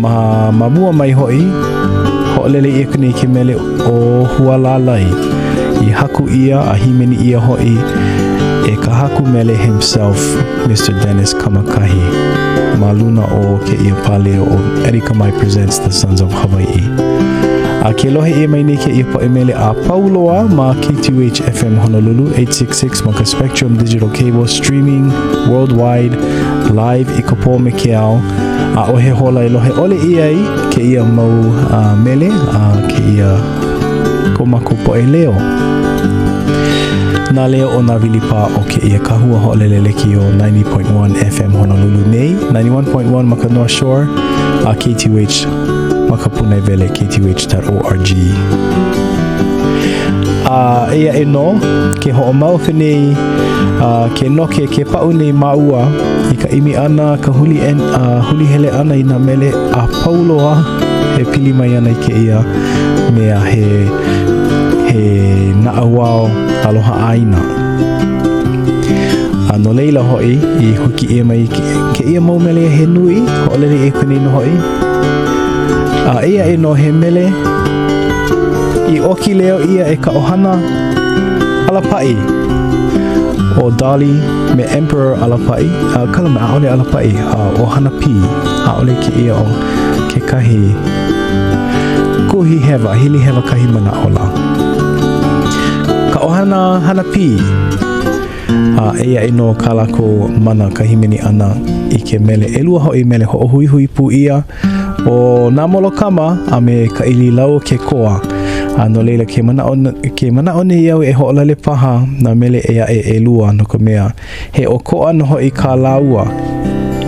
ma mua mai hoi ho'olele ia kani ke mele o Hualalai I haku ia a himeni ia hoi e ka haku mele himself Mr. Dennis Kamakahi maluna o ke ia paleo o Eddie Kamae presents the Sons of Hawaii a ke lohe ia mai nei ke ia pa emele a Pauloa ma KTUH FM Honolulu 866 ma ka Spectrum Digital Cable streaming worldwide live I ka po me ke ao a ohe hola I lohe ole ia I ke ia mau mele ke ia komako po e leo na leo o na vilipa o ke ia kahua ho'olelele ki o 90.1 FM Honolulu nei 91.1 ma ka North Shore a KTUH Makapunai vele ktuh.org ia e no ke ho'o mau nei ke no ke pa'u nei maua I ka imi ana ka huli hele ana I na mele a Pauloa he pili mai ana I ke ia mea he naawao aloha Aina no leila hoi I huki ia mai ke ia mau mele he nui ho'olele e kuni no hoi ia e no he mele I oki leo ia e ka ohana alapai o Dali me Emperor alapai kalama aole alapai ohana pi aole ki ia o ke kahi kuhi hewa hili hewa kahi mana ola ka ohana hana pi ia e no kalako mana kahimeni ana I ke mele elua hoi mele ho hui hui pu ia o na Molokama a me ka ili lau ke koa no leila ke mana one iau e ho'olale paha na mele ea e lua no ka mea he o koa no hoi ka laua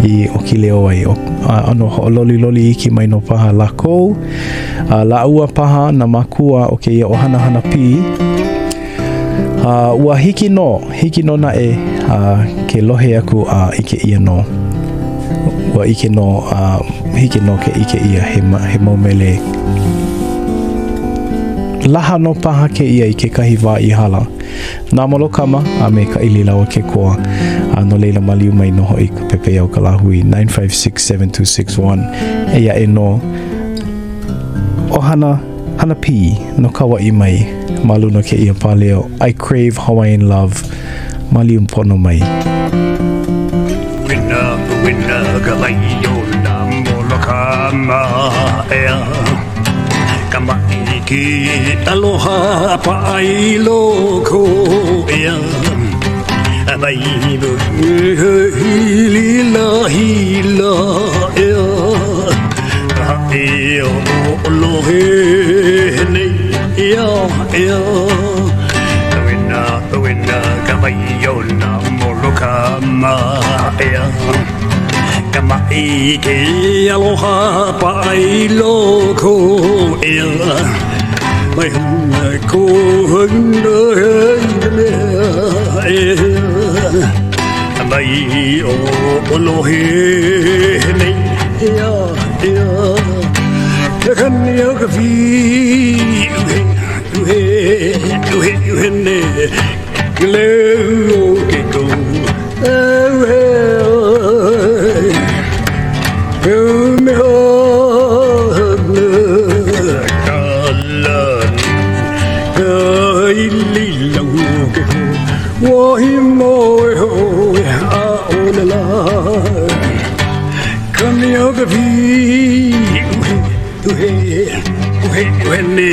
I o ki leo ai ano ho'ololi loli iki mai no paha lako laua paha na makua o ke ia ohana hana pi ua hiki no na e ke lohe aku I ke ia no wa ike no hiki no ke ike ia he maumele laha no paha ke ia I ke kahi wā I hala na Molokama a me ka ili lawa ke koa no leila maliu mai no hoi ka pepe au ka lahui 9567261 ia e no ohana hana pi no Kawai mai maluna ke ia paleo I crave Hawaiian love maliu pono mai Winna Kawai na Molokama ea Kamae ki aloha pa'i loko ea Mai hila ea Hae o lohe nei ea Winna Kawai na Molokama ea Kamae ke aloha pa'i loko ea mai ko hunda mai o olohe nei ya ya kan ya ka fi uhe ne gleu ke ko me ho kalan ili lang ke ko wa hi mo ho a olala kan ya ka fi uhe ne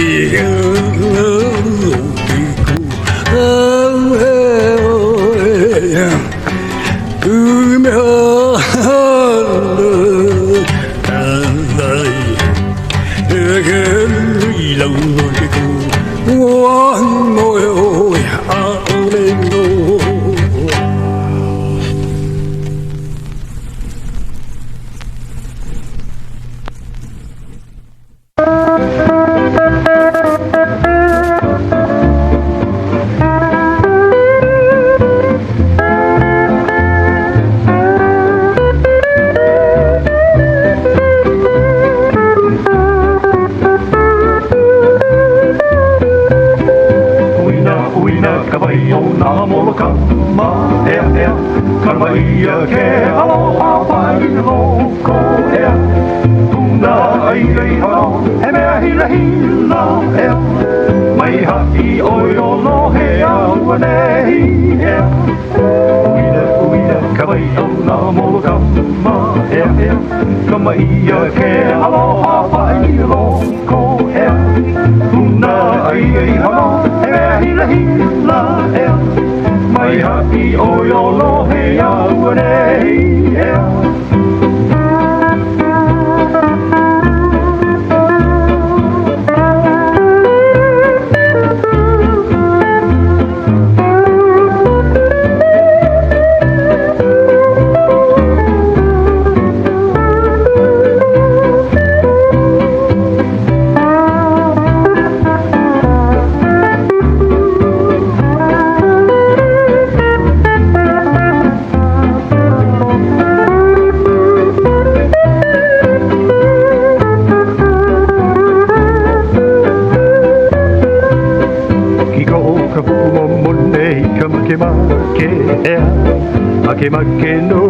Make no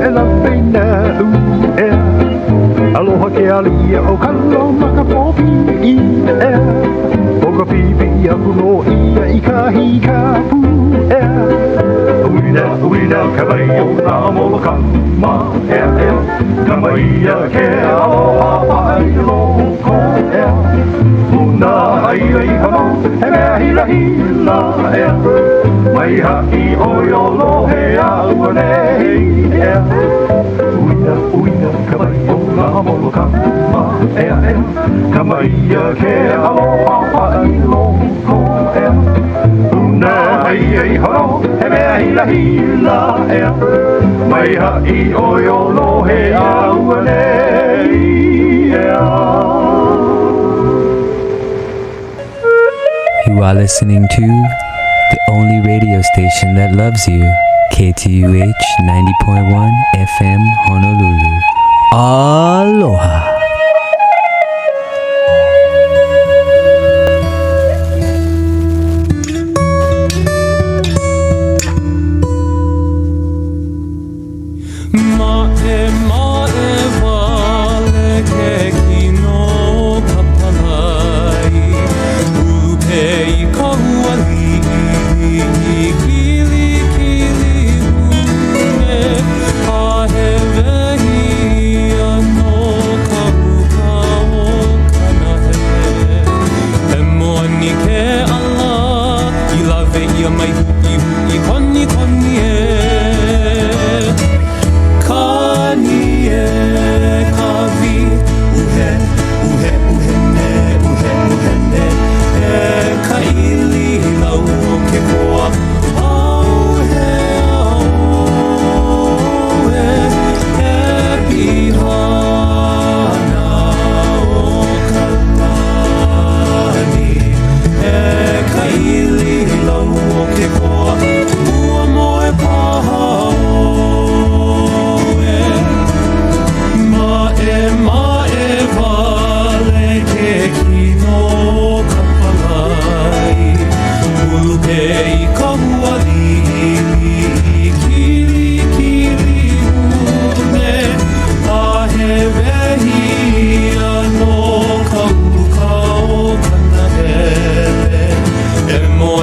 e la pena aloha ke Alii o kalo maka popi o ka pipi a kuno ia I kahi ka pu uina ka mai o na molokama kamai a ke aloha pai loko una ai hano e mea hila mai ha'i o yolo he au nei uina ka mai o na molokama kamai a ke aloha pai loko una ai hano e mea hila mai ha'i o yolo he au nei You are listening to the only radio station that loves you, KTUH 90.1 FM Honolulu. Aloha!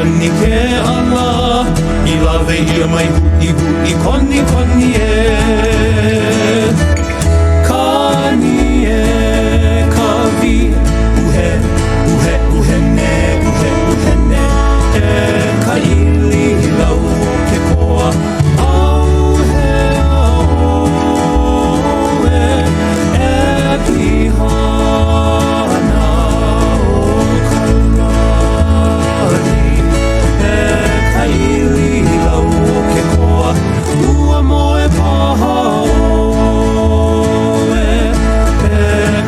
koni ke ala I lawe ia mai hui hui koni koni e Kani e kawi uhe uhe uhe ne E ka ili lau o ke koa Au he au e pihana o kalani E ka ili lau o ke koa Ua moe paha o e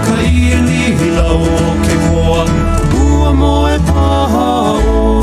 ka ili lau o ke koa Ua moe paha o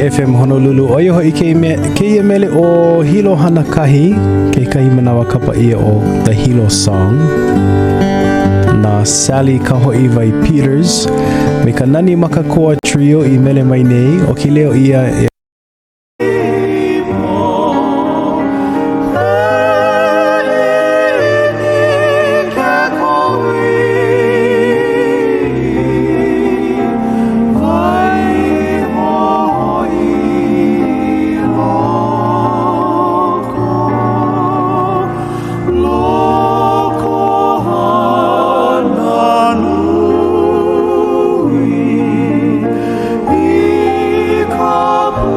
FM Honolulu. Oio hoi ke ia mele o Hilo hana kahi, ke kahi manawa kapa ia o The Hilo Song. Na Sally ka hoi vai Peters, me ka nani makakoa trio I mele mai nei, o ki leo ia Come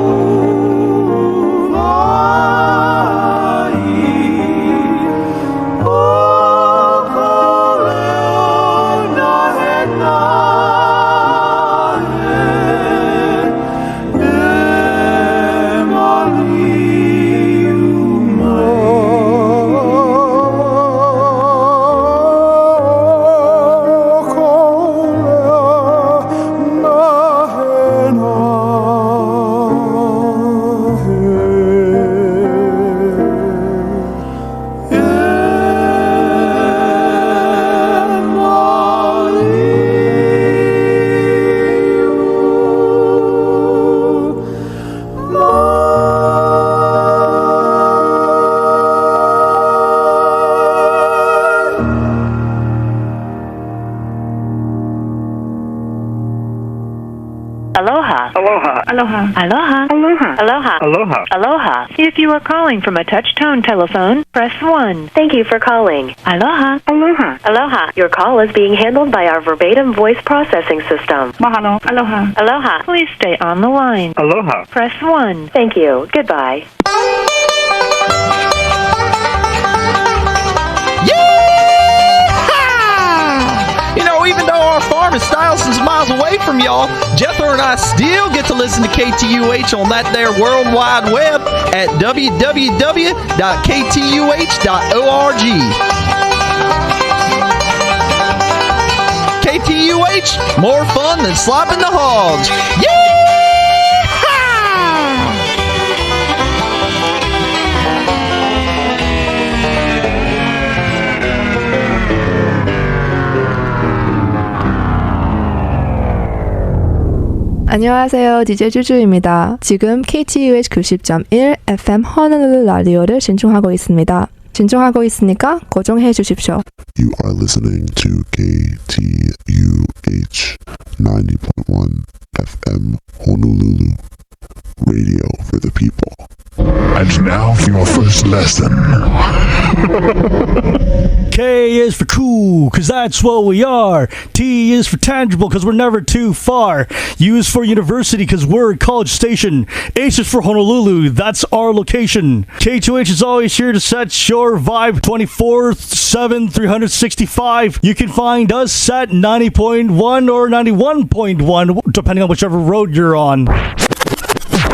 Aloha. Aloha. Aloha. Aloha. Aloha. Aloha. If you are calling from a touch-tone telephone, press 1. Thank you for calling. Aloha. Aloha. Aloha. Your call is being handled by our verbatim voice processing system. Mahalo. Aloha. Aloha. Please stay on the line. Aloha. Press 1. Thank you. Goodbye. You know, even though our farm is thousands of miles away from y'all, Jethro and I still get to listen to KTUH on that there World Wide Web at www.ktuh.org. KTUH, more fun than slopping the hogs. Yeah! 안녕하세요. DJ 쭈쭈입니다. 지금 KTUH 90.1 FM 허널루 라디오를 신청하고 있습니다. 신청하고 있으니까 고정해 주십시오. You are listening to KTUH 90.1 FM Honolulu, radio for the people. And now for your first lesson. K is for cool, cause that's what we are. T is for tangible, cause we're never too far. U is for university, cause we're a college station. H is for Honolulu, that's our location. K2H is always here to set your vibe 24/7, 365. You can find us at 90.1 or 91.1, depending on whichever road you're on.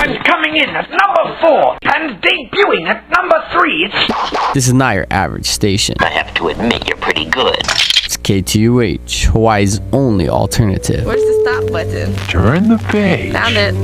And coming in at number 4 and debuting at number 3, it's... This is not your average station. I have to admit, you're pretty good. It's KTUH, Hawaii's only alternative. Where's the stop button? Turn the page. Found it.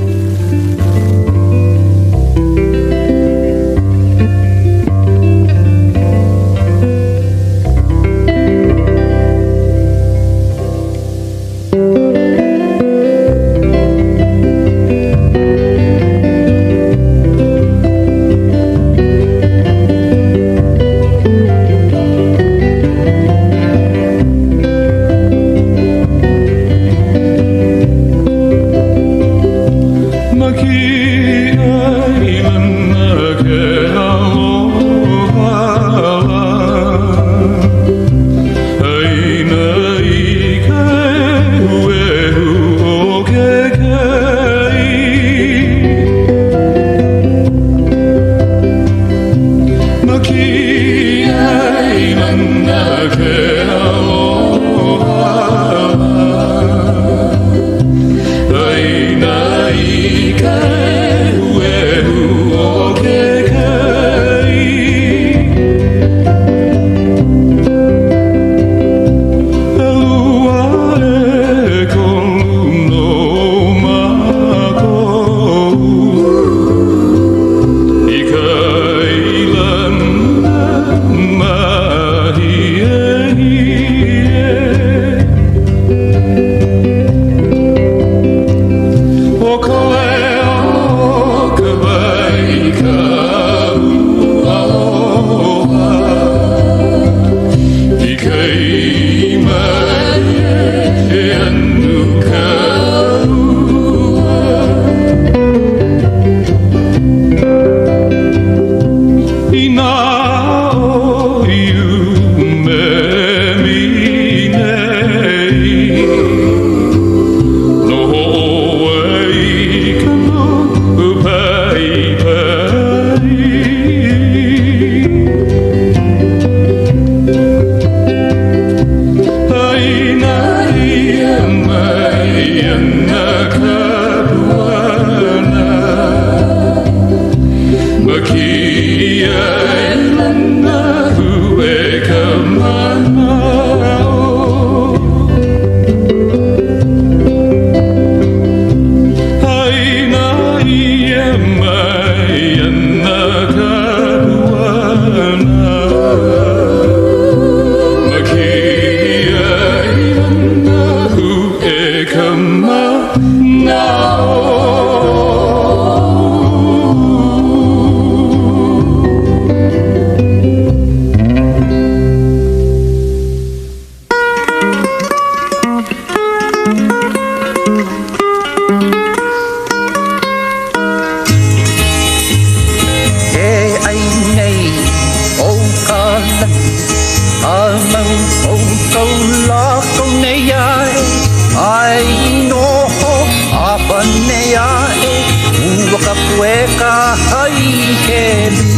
lu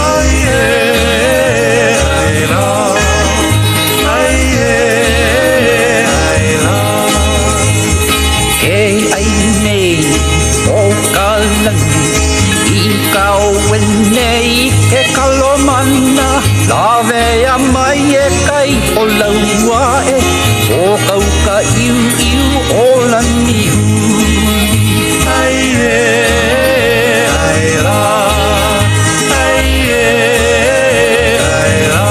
ai e ai la ai e ai la e ai nei o ka lani I ka nei ke kalomana lave a mai e kai o laua e o kau ka iu iu o lani ai e ai la ai e ai la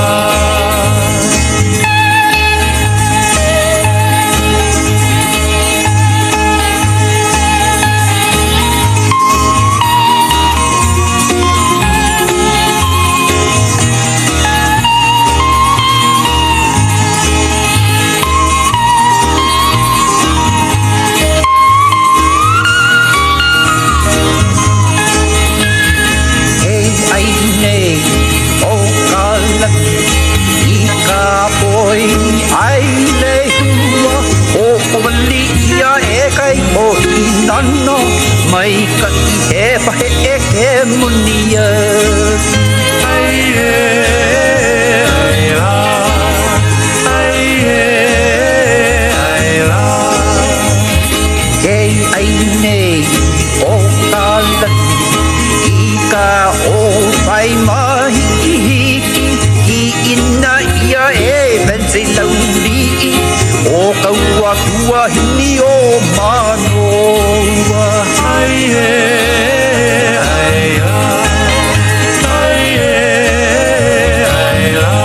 ai le hua o wali ia e kai o I nano mai ka I he pahe e ke munia ai e ai la ai e ai la kei ai nei o ka lani I ka o pai mahi hiki I ina ia e Vense lauri o kaua tua hini o Manoa ai e ai la ai e ai la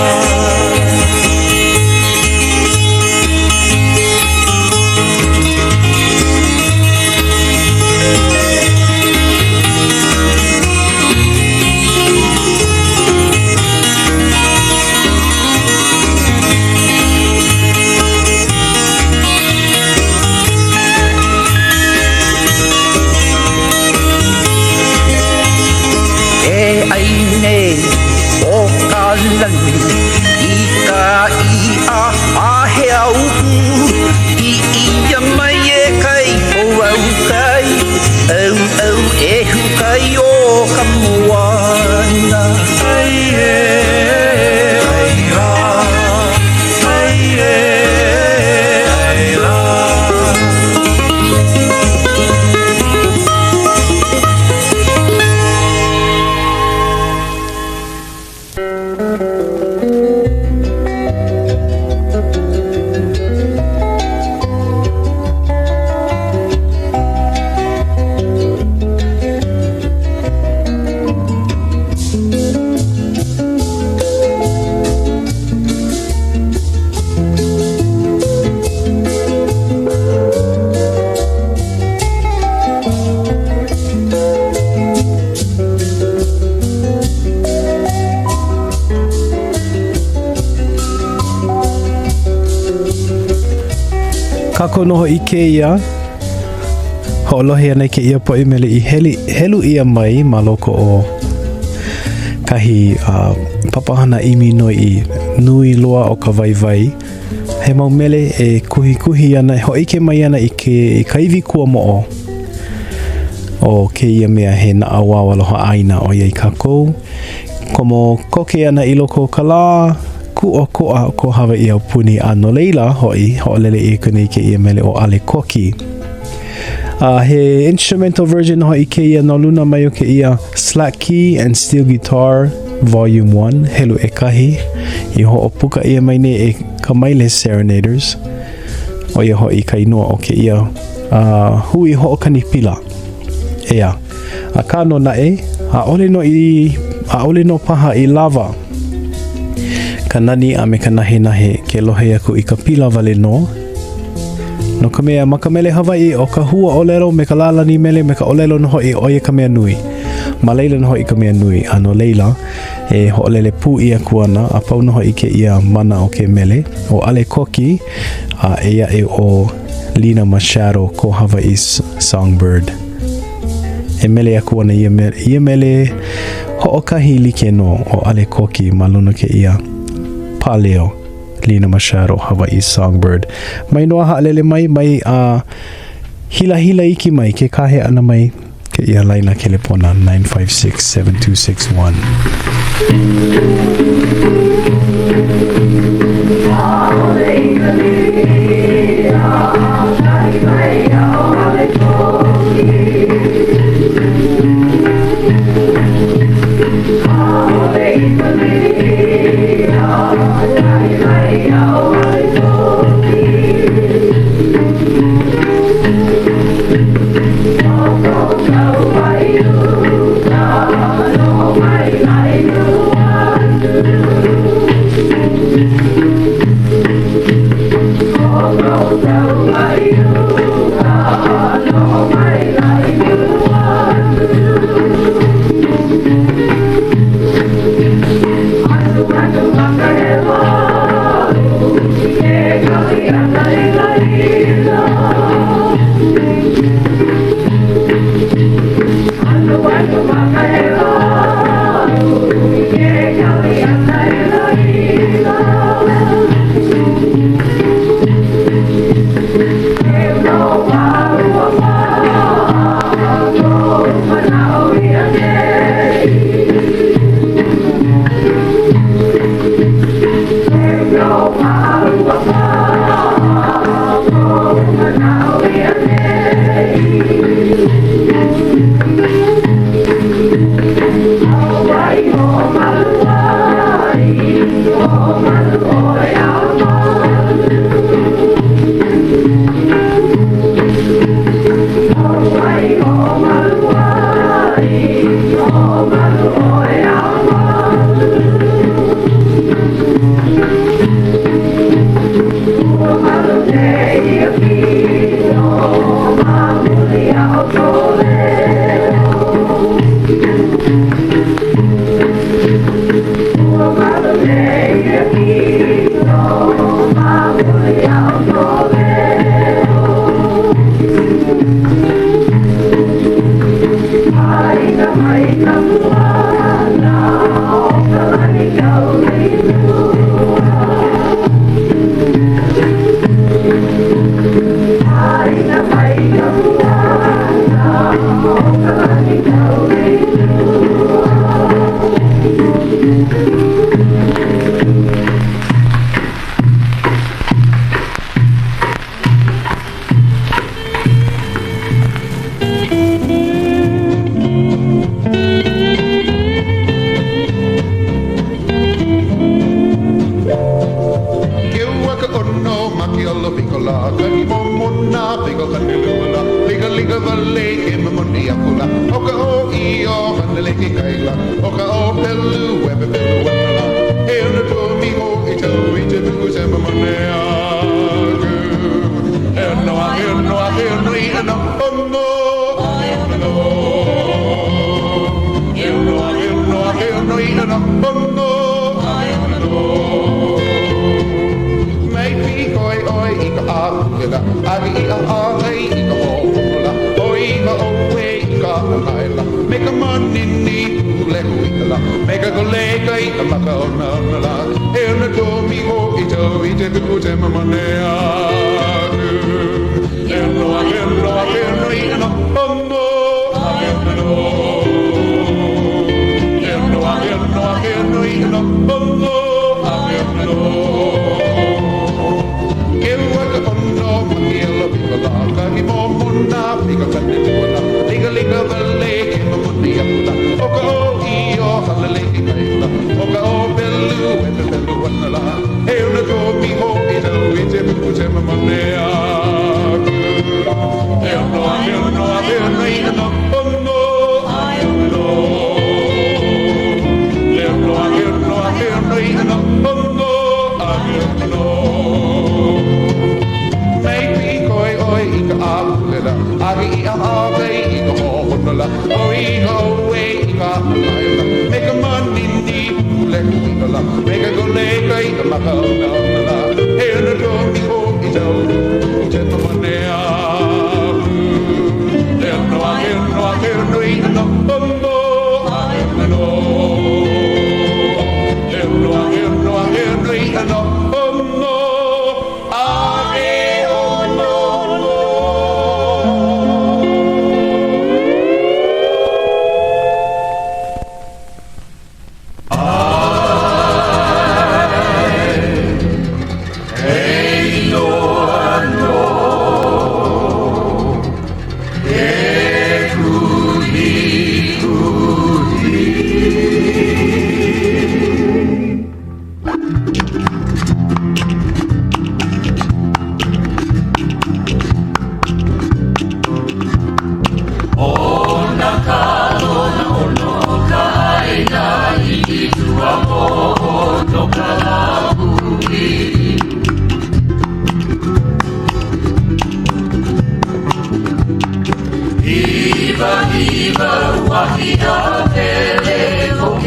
lani I ka I a he au I ia mai e kai o au kai au ehu kai o ka moana ai e ai la ai e ai la Kako noho I ke ia ho'olohe ana ke ia po'i mele I helu ia mai ma loko o kahi papahana imi noi I nui loa o ka vaivai he mau mele e kuhi ana ho'ike mai ana I ka iwi kua mo'o o ke ia mea he na awawa loha Aina o iai kakou komo koke ana I loko ka la ku o koa ko Hawai'i au puni a no leila hoi ho'olele I kunei ke ia mele o ale koki he instrumental version hoi ke ia no luna mai o ke ia slack key and steel guitar volume 1 helu e kahi I ho'opuka ia mai ne e Kamae Serenaders o ia hoi ka inoa o ke ia hui ho'okani pila ea a kano na e a ole no paha I lava kanani a me ka nahe ke lohe aku I ka pila wale no ka mea makamele Hawai'i o ka hua olelo me ka lalani mele me ka olelo no hoi o ia ka mea nui ma leila no hoi ka mea nui ano leila e ho'olele pū ia kuana a pau no hoi ke ia mana o ke mele o ale koki a ea e o Lina Machado ko Hawaii's Songbird e mele aku ana ia mele ho'okahi like no o ale koki maluna ke ia Leo Lina Machado Hawaii's Songbird mai noa ha'alele mai hila iki mai ke kahe ana mai Ke ia laina kelepona 956-7261.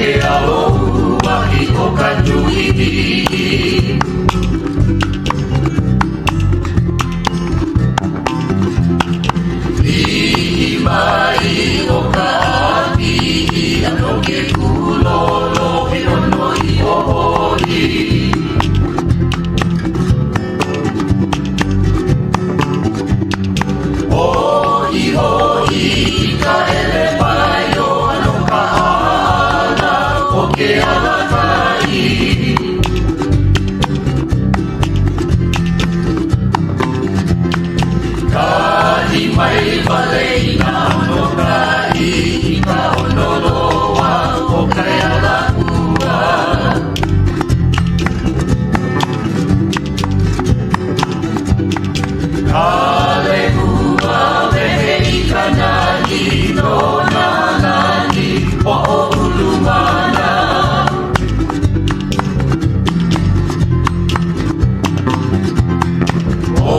Keauhou wahi o ka nuihi. Lihi mai o ka apihi ano ke kulolo e ono I o hoi. Hoi hoi ka ele mai o ano ka ana o ke alakai. Kahi mai walei na ono kai I ka honoloa o kai alakua. Kale hua wehe I ka nani no na nani o o ulumana. O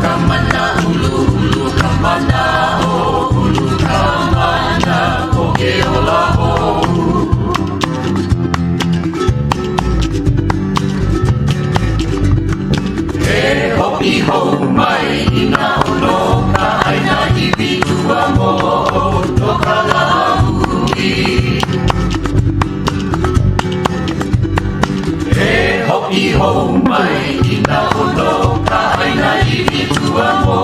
kamana ulu ulu kamana o ulu kamana o ke ola hou. E hopi hou mai I na ono ka aina I vitua mo no ka lahui. E hopi hou mai I na ono ka aina I vitua mo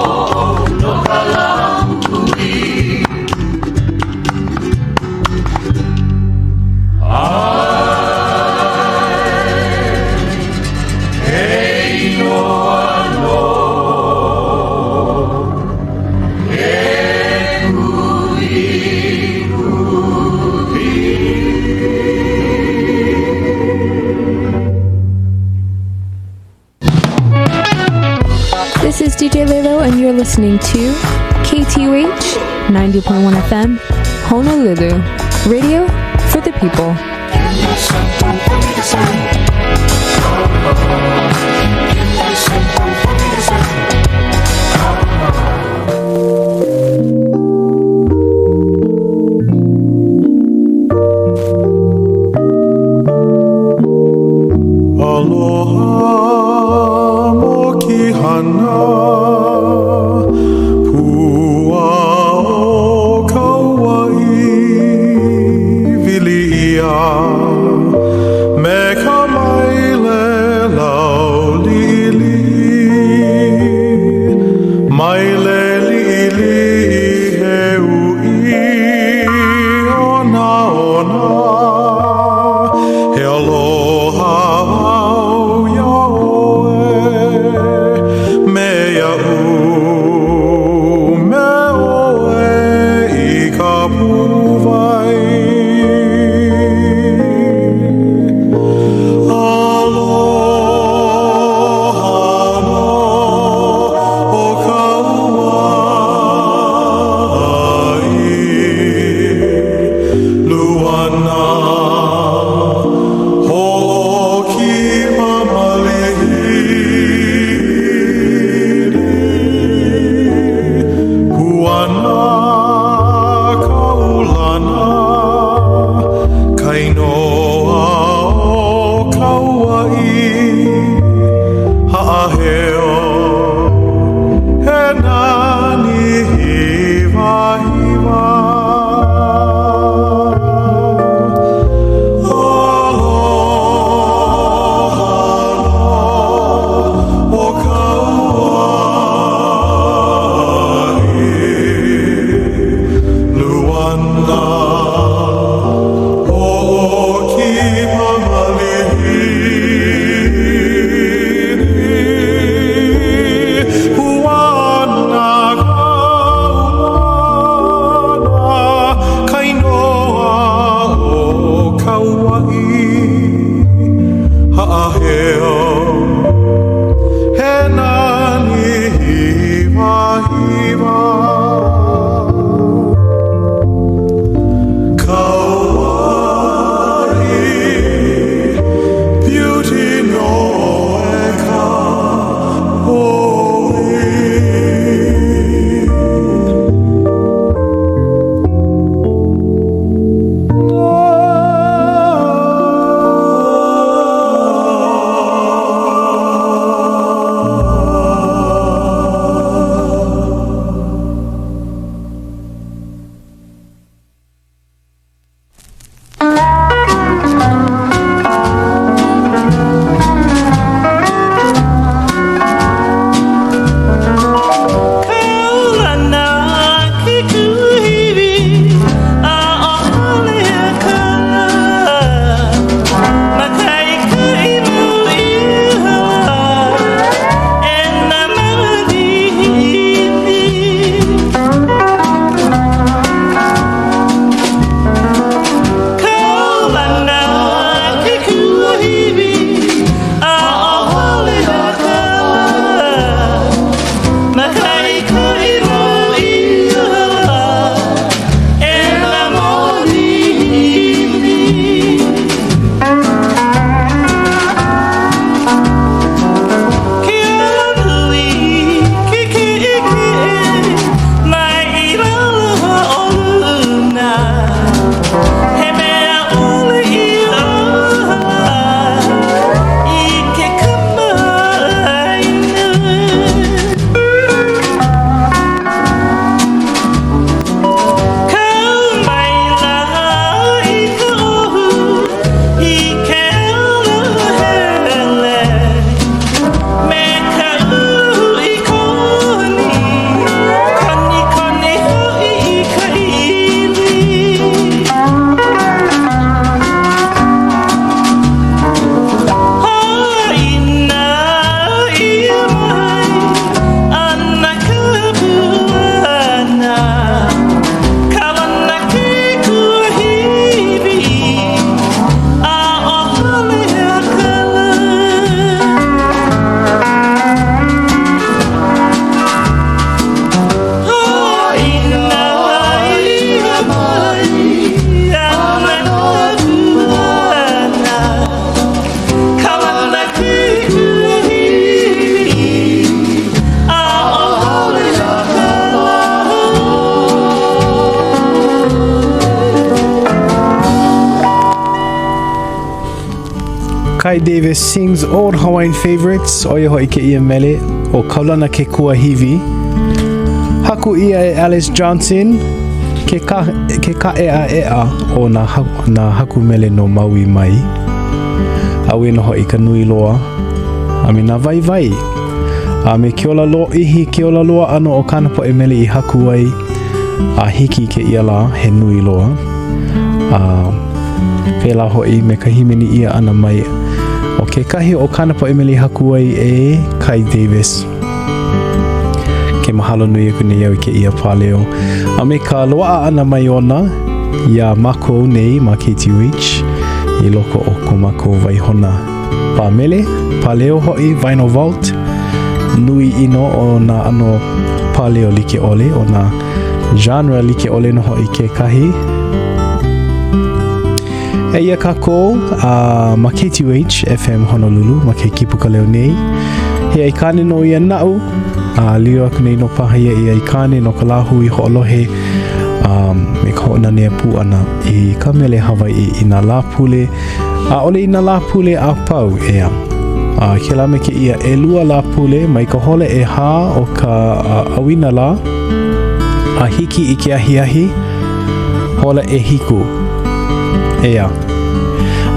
no ka lahui. This is DJ Lelo, and you're listening to KTUH 90.1 FM, Honolulu, radio for the people. Aloha moki hana Puuwai Kawai vilia me Kamae lau lili mai le lili he ui ona ona he aloha au yaoe me iau me oe I ka puuwai. Aloha no o Kawai luana hoki pamalihiri huana kaulana kainoa o Kauai haaheo he nani hiva hiva. Kai Davis sings old Hawaiian favorites. Oia hoi ke ia mele o Kaulana ke kua hivi. Haku ia e Alice Johnson ke ka ea o na haku mele no Maui mai. Awe no hoi ka nui loa. A me na vai vai. A me ke ola loa ihi ke ola loa ano o kanapo e mele I haku ai. A hiki ke ia la he nui loa. Pela hoi me ka himeni ia ana mai. O ke kahi o kanapo e mele I haku ai e Kai Davis. Ke mahalo nui e kune iau I ke ia paleo. A me ka loa ana mai ona. Ia mako nei ma KTUH. I loko o ko mako vai hona. Pa mele, paleo hoi, vinyl vault. Nui ino o na ano paleo like ole, o na genre like ole no hoi ke kahi. E ia kako ma KTUH FM Honolulu, ma ke Kīpuka Leo nei. He ai kane no ia nau, lio aku nei no paha ia I ai kane no ka lahu I ho'olohe. Me ka ho'ona nea pu ana I ka mele Hawaii I na la pule. Ole I na la pule a pau ea. Ke la me ke ia e lua la pule mai ka hole e ha o ka awina la. A hiki I ke ahi hola e hiku. Ea.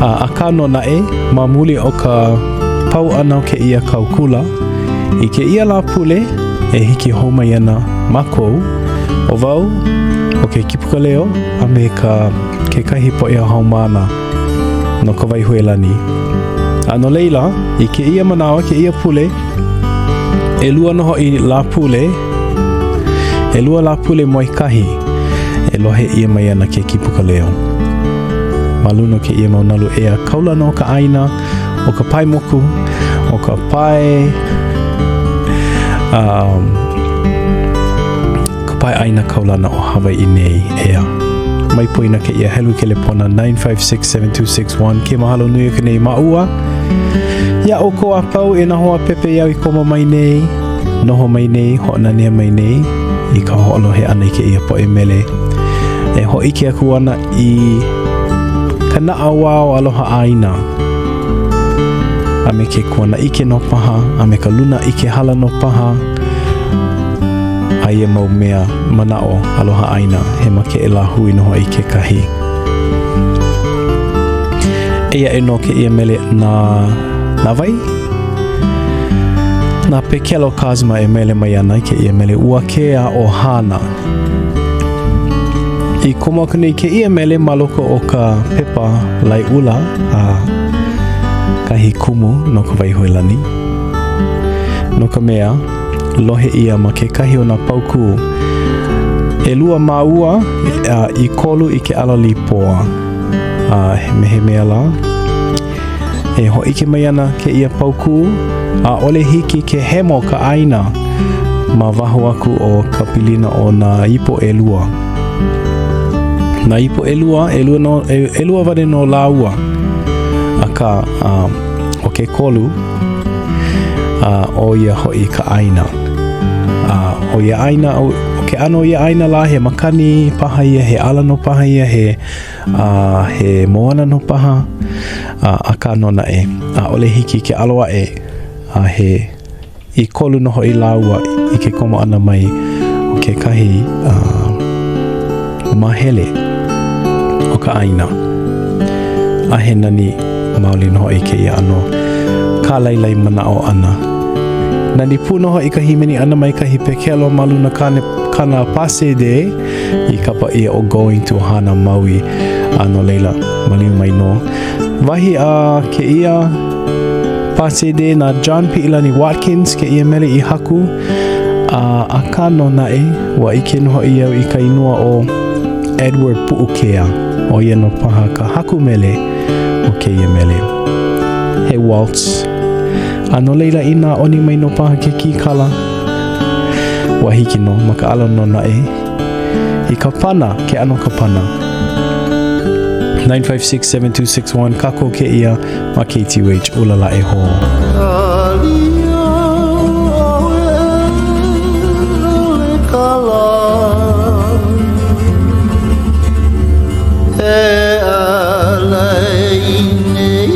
A ka no nae ma muli o ka pau ana o ke ia kaukula. I ke ia la pule e hiki homa iana makou. O vau o ke Kīpuka Leo a me ke kahi po ia haumana no ka waihuelani. Ano leila, I ke ia manawa, ke ia pule, e lua noho I la pule, e lua la pule moi kahi, e lohe ia mai ana ke Kīpuka Leo. Maluno ke ia maunalu ea Kaulana o ka Aina, o ka pai moku, o ka pai, Aina Kaulana o Hawaii nei ea. Mai poina ke ia helu ke le pona 956-7261 ke mahalo nui ke nei maua. Ia o ko a pau e na hoa pepe iau I koma mai nei, noho mai nei, ho'ona nea mai nei, I ka ho'olohe ana I ke ia po e mele. E ho ike aku ana I ka naa wao aloha Aina. A me ke kuana ike no paha, a me ka luna ike hala no paha. Aia mau mea manao aloha Aina he make e la hui noho I ke kahi. Eia e no ke ia mele na vai. Na pekelo kazma e mele mai ana ke ia mele ua kea o hana. I koma kune ke ia mele maloko o ka pepa lai ula a kahi kumu no ka waihuelani. No ka mea lohe ia ma ke kahi o na pauku e lua maua I kolu I ke alali poa mehe mea la e ho ike mai ana ke ia pauku a ole hiki ke hemo ka Aina ma waho aku o ka pilina o na ipo e lua na ipo e lua vare no laua a ka o ke kolu o ia hoi ka Aina. O ia Aina, o ke ano ia Aina la he makani paha ia, he ala no paha ia, he moana no paha, a ka no na e. Ole hiki ke aloa e, he I kolu no hoi laua I ke komo ana mai o ke kahi mahele o ka Aina. A he nani maoli no hoi ke ia ano, ka lailai mana o ana. Nani punoho I ka himeni ana mai kahi pekelo maluna kana pase de I kapa ia o going to Hana Maui ano leila maliu mai no. Wahi ke ia pase de na John P. Ilani Watkins ke ia mele I haku a ka no nae wa ike noho ia I ka inua o Edward Puukea o ia no paha ka haku mele o ke ia mele. He waltz ano leila ina oni mai no paha ke kikala wahiki no maka alo no nae I ka pana ke ano ka pana 956-7261 kako ke ia ma KTUH ulala e ho. E alai nei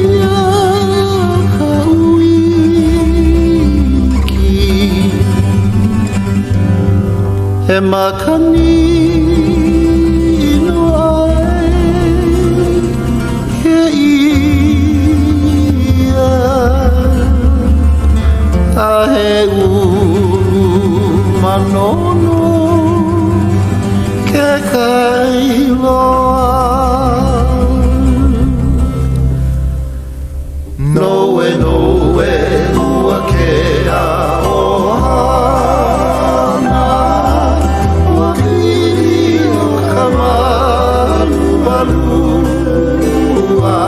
Nakini no ai ke ia ahe ulu manono ke kailoa noe noe ua ke a ohana ua kiri o kamalualua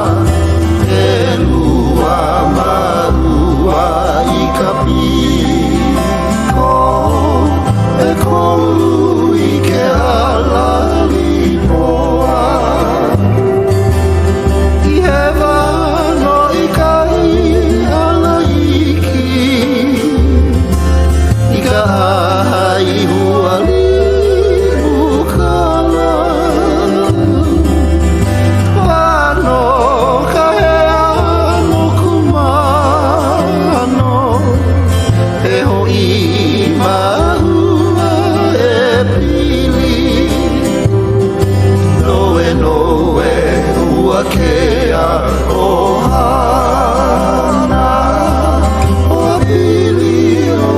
e lua marua i ka piko e kolu i ke halali poa i he wano i kai ala iki i ka hai huali ukala wano ka hea no kumano e hoi mahua e pili noe noe ua ke a ohana o pili o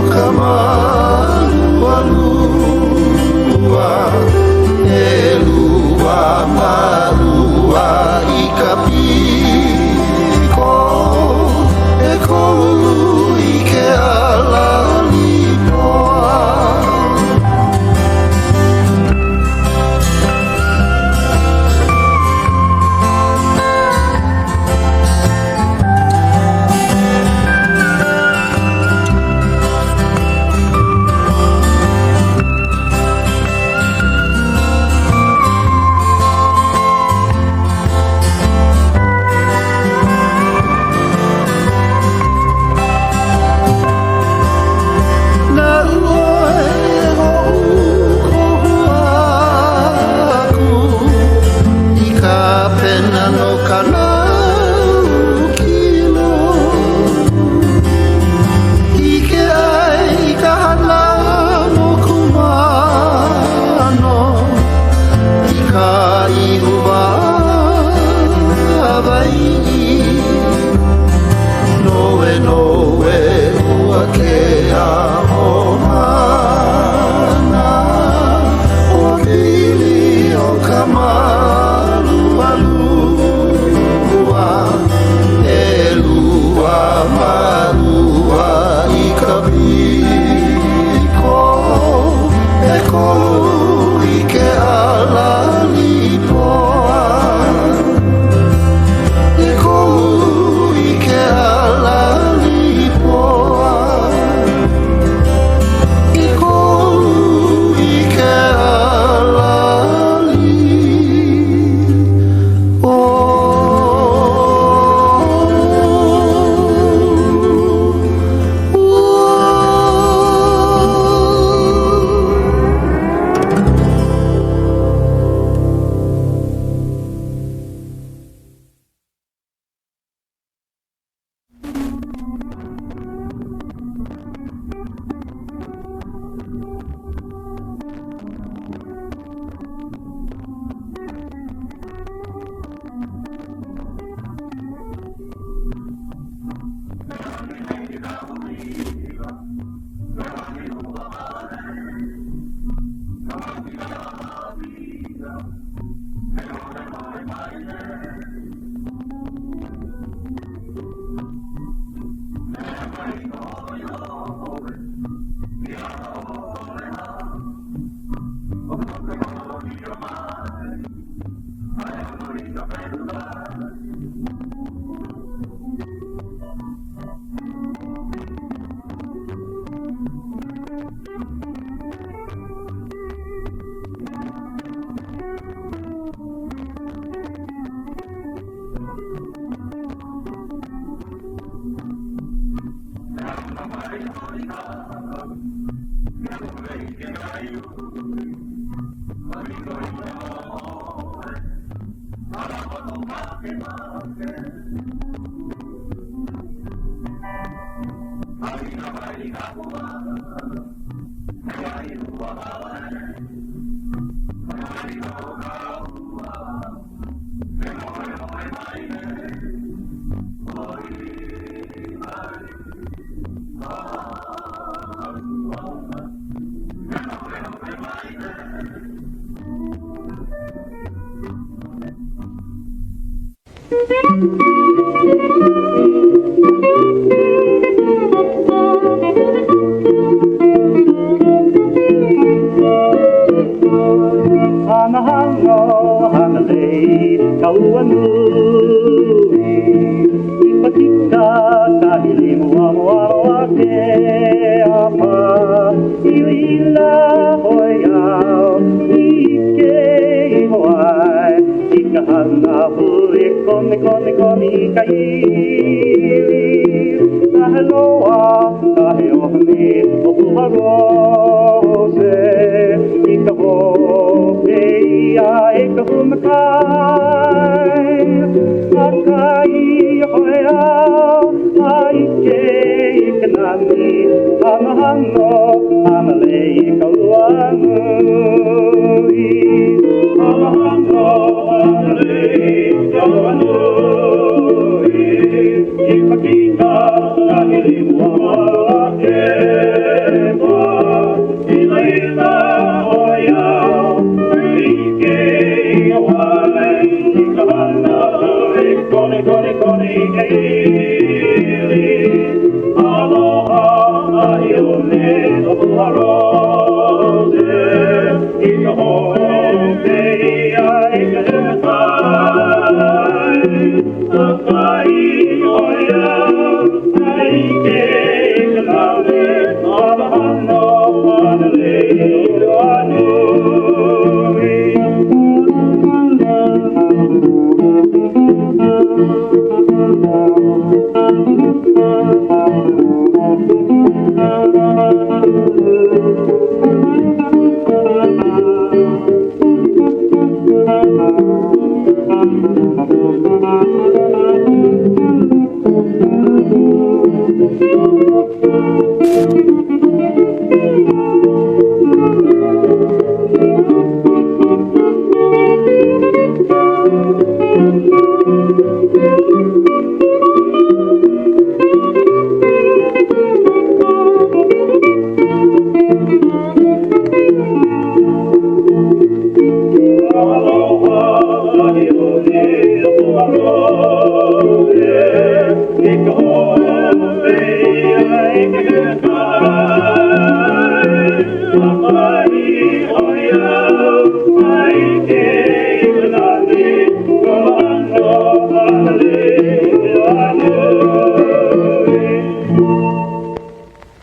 kamalualua e lua marua i ka piko e kolu i ke alali poa na ue ho'u kohuaku i ka pena no kana kilo i ke ai i ka hana no kumano i ka ihuwa Hawai'i noe noe ua ke a ohana o pili o kamalualua e lua marua i ka piko e kolu i ke alali poa e kolu i ke alali poa e kolu i ke alali Hualalai Hanohano, hanalei, kauanui, ipakika kahilimu amoa ke apa, iuila hoiao, ike ihoai, ikahana hui koni kaili, kaheloa, kaheohani, opuharose, ikaho. Ia ekahumakai, akai hoiao, aike ikanani, hanohano, hanalei kauanui. Hanohano, hanalei kauanui, ipakika kahilimu ake pa, ila hoiao. Koni kaili, aloha aione opuharose, ikaho peia ikahekai, akai oia, aike ikanale, alahano anale anui.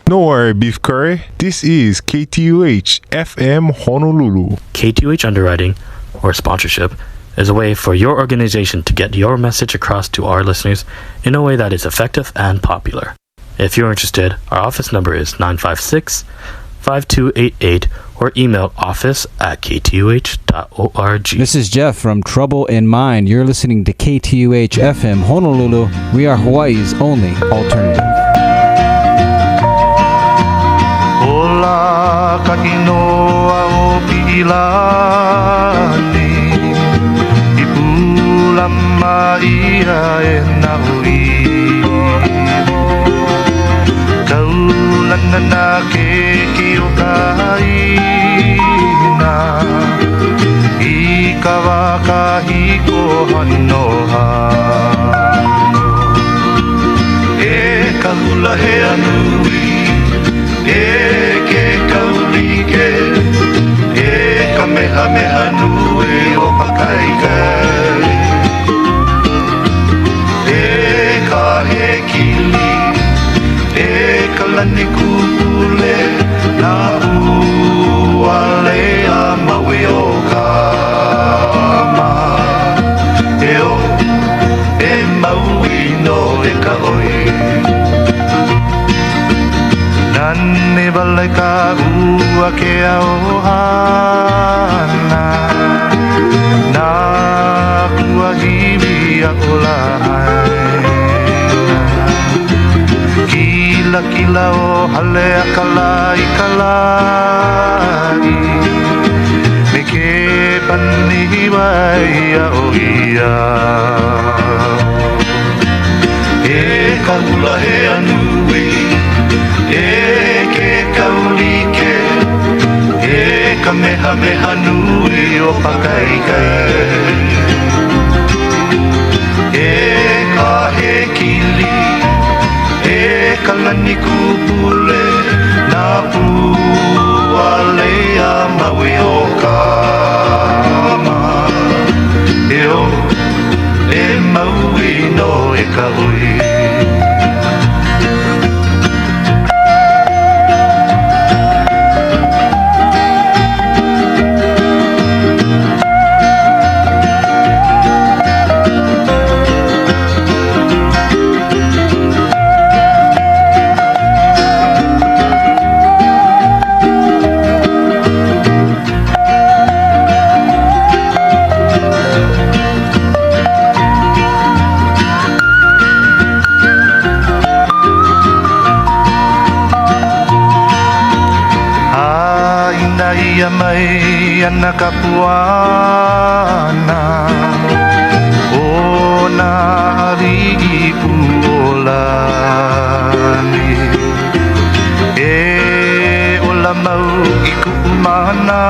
No worry, beef curry. This is KTUH FM Honolulu. KTUH underwriting or sponsorship is a way for your organization to get your message across to our listeners in a way that is effective and popular. If you're interested, our office number is 956-5288 or email office@ktuh.org. This is Jeff from Trouble in Mind. You're listening to KTUH FM Honolulu. We are Hawaii's only alternative. Hola, kakinoa o pilani, ipula maia e na hui. Kaulana na keki o kaina, I kawakahi ko hanohano. E kahula he anui, e ke kaulike, e kamehameha nui o pakaikai. E ka he kili, e kalani kupule, na hualea maui o kama. E o, e maui no e ka oi. Nane balai ka ua ke Ohana, na kua hiwi a Aina. Kila kila o hale a kalai kalai, me ke pani wai a o ia. E ka hula he anui, e ke kaulike, e kamehameha nui o pakaikai. E kalani kupule na puuwai a maui o kama eo e maui no e kaui Mai Ana Ka o na Alii puolani e ola mau I kumana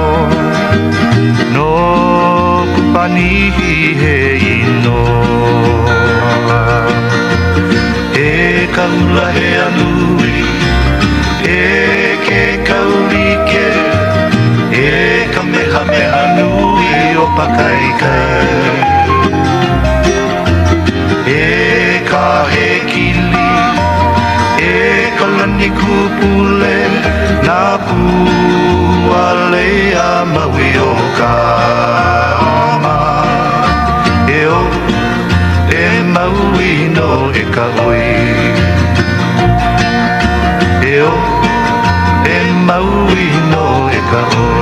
o no kupanihi he inoa e kaula he alui e ke kaurike e kamehameha nui o pakaikai e ka he kili e kalani kupule na puuwai a maui o kama e o e maui no e kaui e o e maui no e kaoi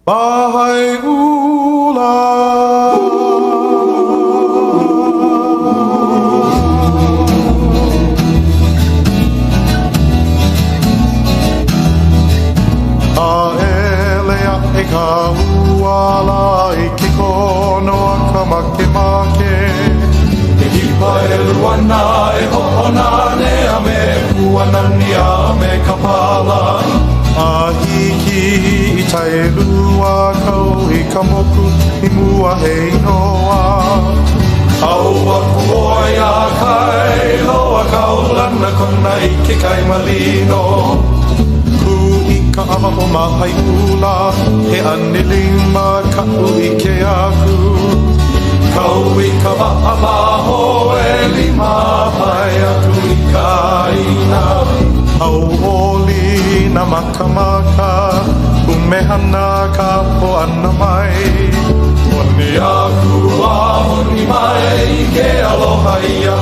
Bahai ula Aelea e ka hualalai ki kono ka makemake E hipa e luana e ho'ona ne a me kuanani a me ka pala A hiki i tae lua kau i ka moku i mua hei noa Aua kuoi a kai loa kaulana kona i ke kai malino Ku i ka ama o mahai ula he ane lima kau i ke aku Kau i ka waa maho e lima hai aku i ka Aina Au oli na makamaka Umehana ka po ana mai Honi aku a honi mai Ke aloha ia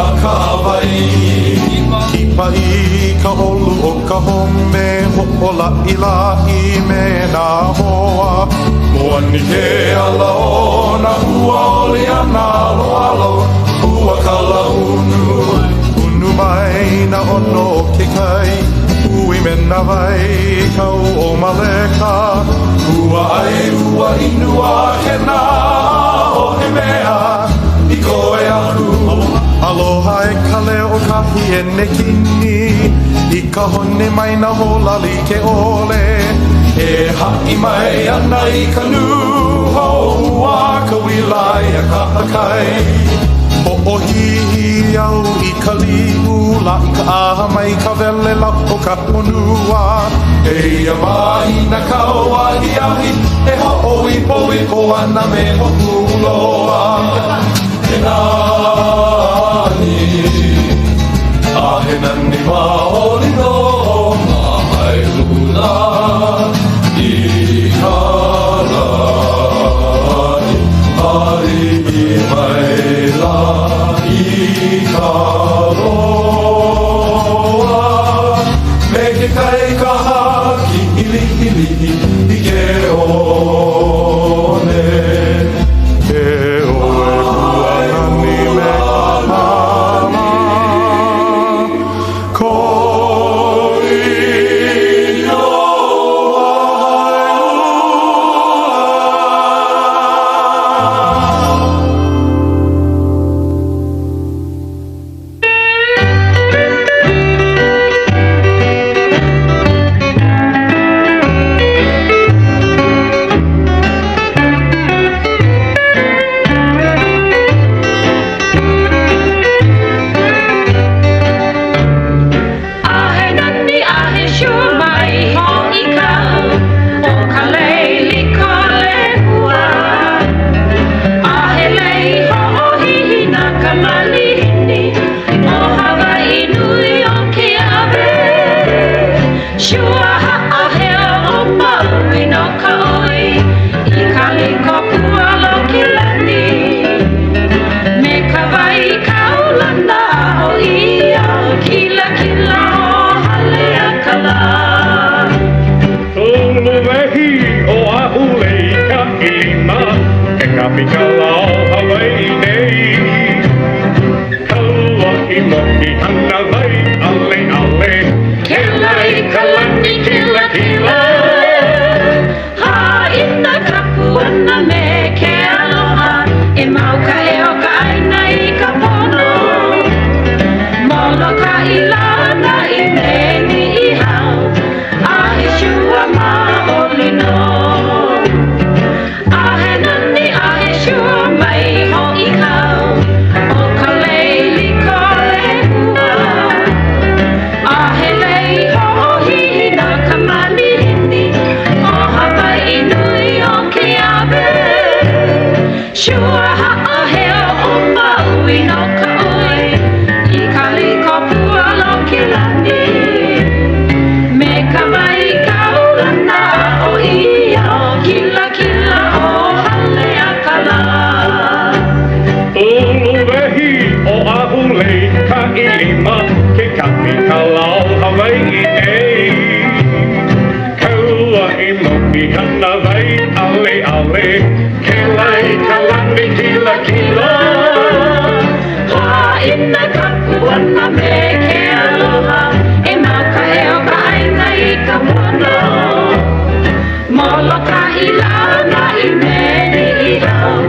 a ka Hawai'i Kipa i ka olu o ka home Ho'ola ila i me na hoa Moani ke ala o na hua oli ana alo alo Hua kala unu Unu mai na ono o ke kai Ui mena vai kau o maleka Ua ai ua inua ke nā o he mea I koe aku Aloha e ka leo kahi e nekini I ka hone mai na hola li ke ole E ha'i mai ana i ka nuho Ua ka wilai a ka hakai Ho'ohihi au i ka liu La i ka aha mai ka vele la o ka honua E ia mai na kaua hi ahi E ho'oi poi po ana me ho'uloa E nani A he nani maoli no Mahai lula I ka lai Ari i mai la I ka loa Me ke kai ka haki ili ili I ke one Ke oe kuanani me ka mama Koi no Kīpuka Leo, Hawai'i nei Kaua I moki hana vai ale ale Kela I kalani kila kila Haina kapuana me ke aloha E mauka e o ka aina I ka pono Moloka I lana I neni I hau A he shua ma oli no Shua ha'ahea o Maui no ka oi I kaliko pualo ki lani Me ka mai kaulana o ia o kila kila o hale a kala Ulu wehi o ahulei ka ilima Ke Kīpuka Leo, Hawai'i nei Kaua I moki hana Hana vai ale ale Kelai kalani kila kila Ina kapuana me ke aloha e mauka e o ka aina I ka pono Molokama na I meni I hau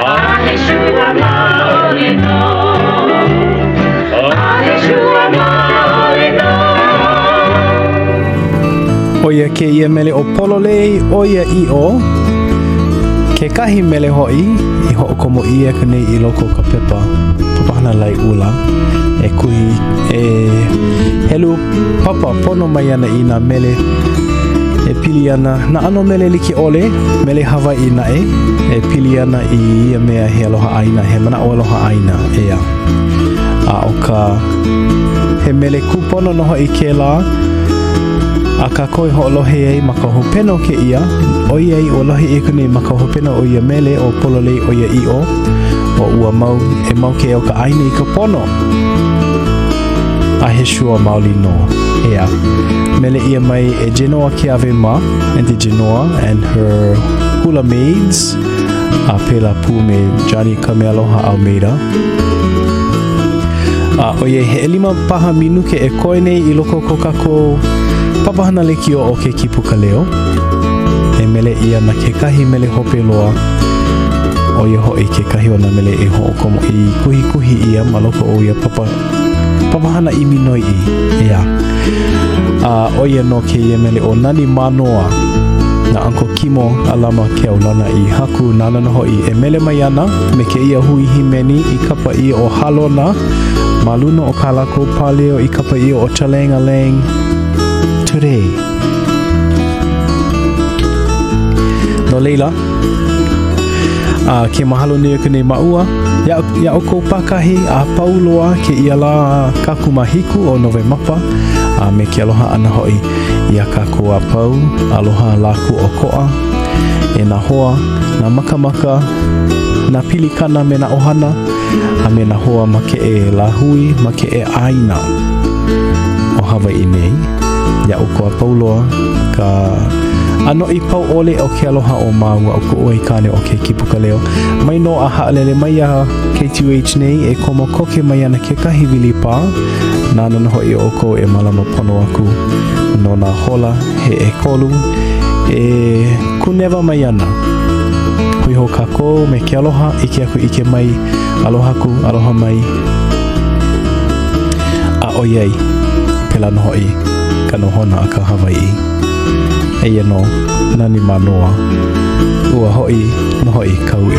a he shua maoli no a he shua maoli no Oia ke ia mele o pololei oia I o ke kahi mele hoi I ho'okomo ia ka nei I loko ka pepa papahana lai ula e kuhi e helu papa pono mai ana I nā mele e pili ana na ano mele liki ole mele Hawai'i na e pili ana I ia mea he aloha Aina he mana o aloha Aina ea a o ka he mele kupono noho I ke la a ka koe ho'olohe ai ma ka hopeno ke ia o ia I o lohe I kune ma ka hopeno o ia mele o pololei o ia I o ua mau e mau ke o ka aina I ka pono a he shua maoli no ea mele ia mai e Genoa Keawe ma and the Genoa and her hula maids a pela pu me Johnny Kamealoha Almeida a oie he elima paha minuke e koe nei I loko ko kako papahana lekio o ke Kīpuka Leo e mele ia na ke kahi mele hope loa o ia hoi ke kahi o na mele e ho'okomo I kuhi kuhi ia ma loko o ia papahana I minoi I ea o ia no ke ia mele o nani Manoa na anko kimo alama Kaulana I haku nana no hoi e mele mai ana me ke ia hui himeni I kapa I o halona maluna o kalako paleo I kapa I o chalengaleng today no leila ke mahalo nei ka nei maua ya o kou pakahi a pauloa ke ia la kaku mahiku o nove mapa me ke aloha ana hoi ia kaku a pau aloha laku o koa e na hoa na makamaka na pilikana me na ohana a me na hoa ma ke e lahui ma ke e Aina o Hawai'i nei ia o koa pauloa ka ano I pau ole o ke aloha o maua o ko oi kane o ke Kīpuka Leo mai no a haalele mai a K2H nei e komo koke mai ana ke kahi wilipa nana no hoi o ko e malama pono aku no na Hola he e kolu e kuneva mai ana hui ho kako me ke aloha ike aku ike mai aloha ku aloha mai a oyei pela no hoi Hanohano a ka Hawai'i e no nani Manoa ua hoi no hoi kau'i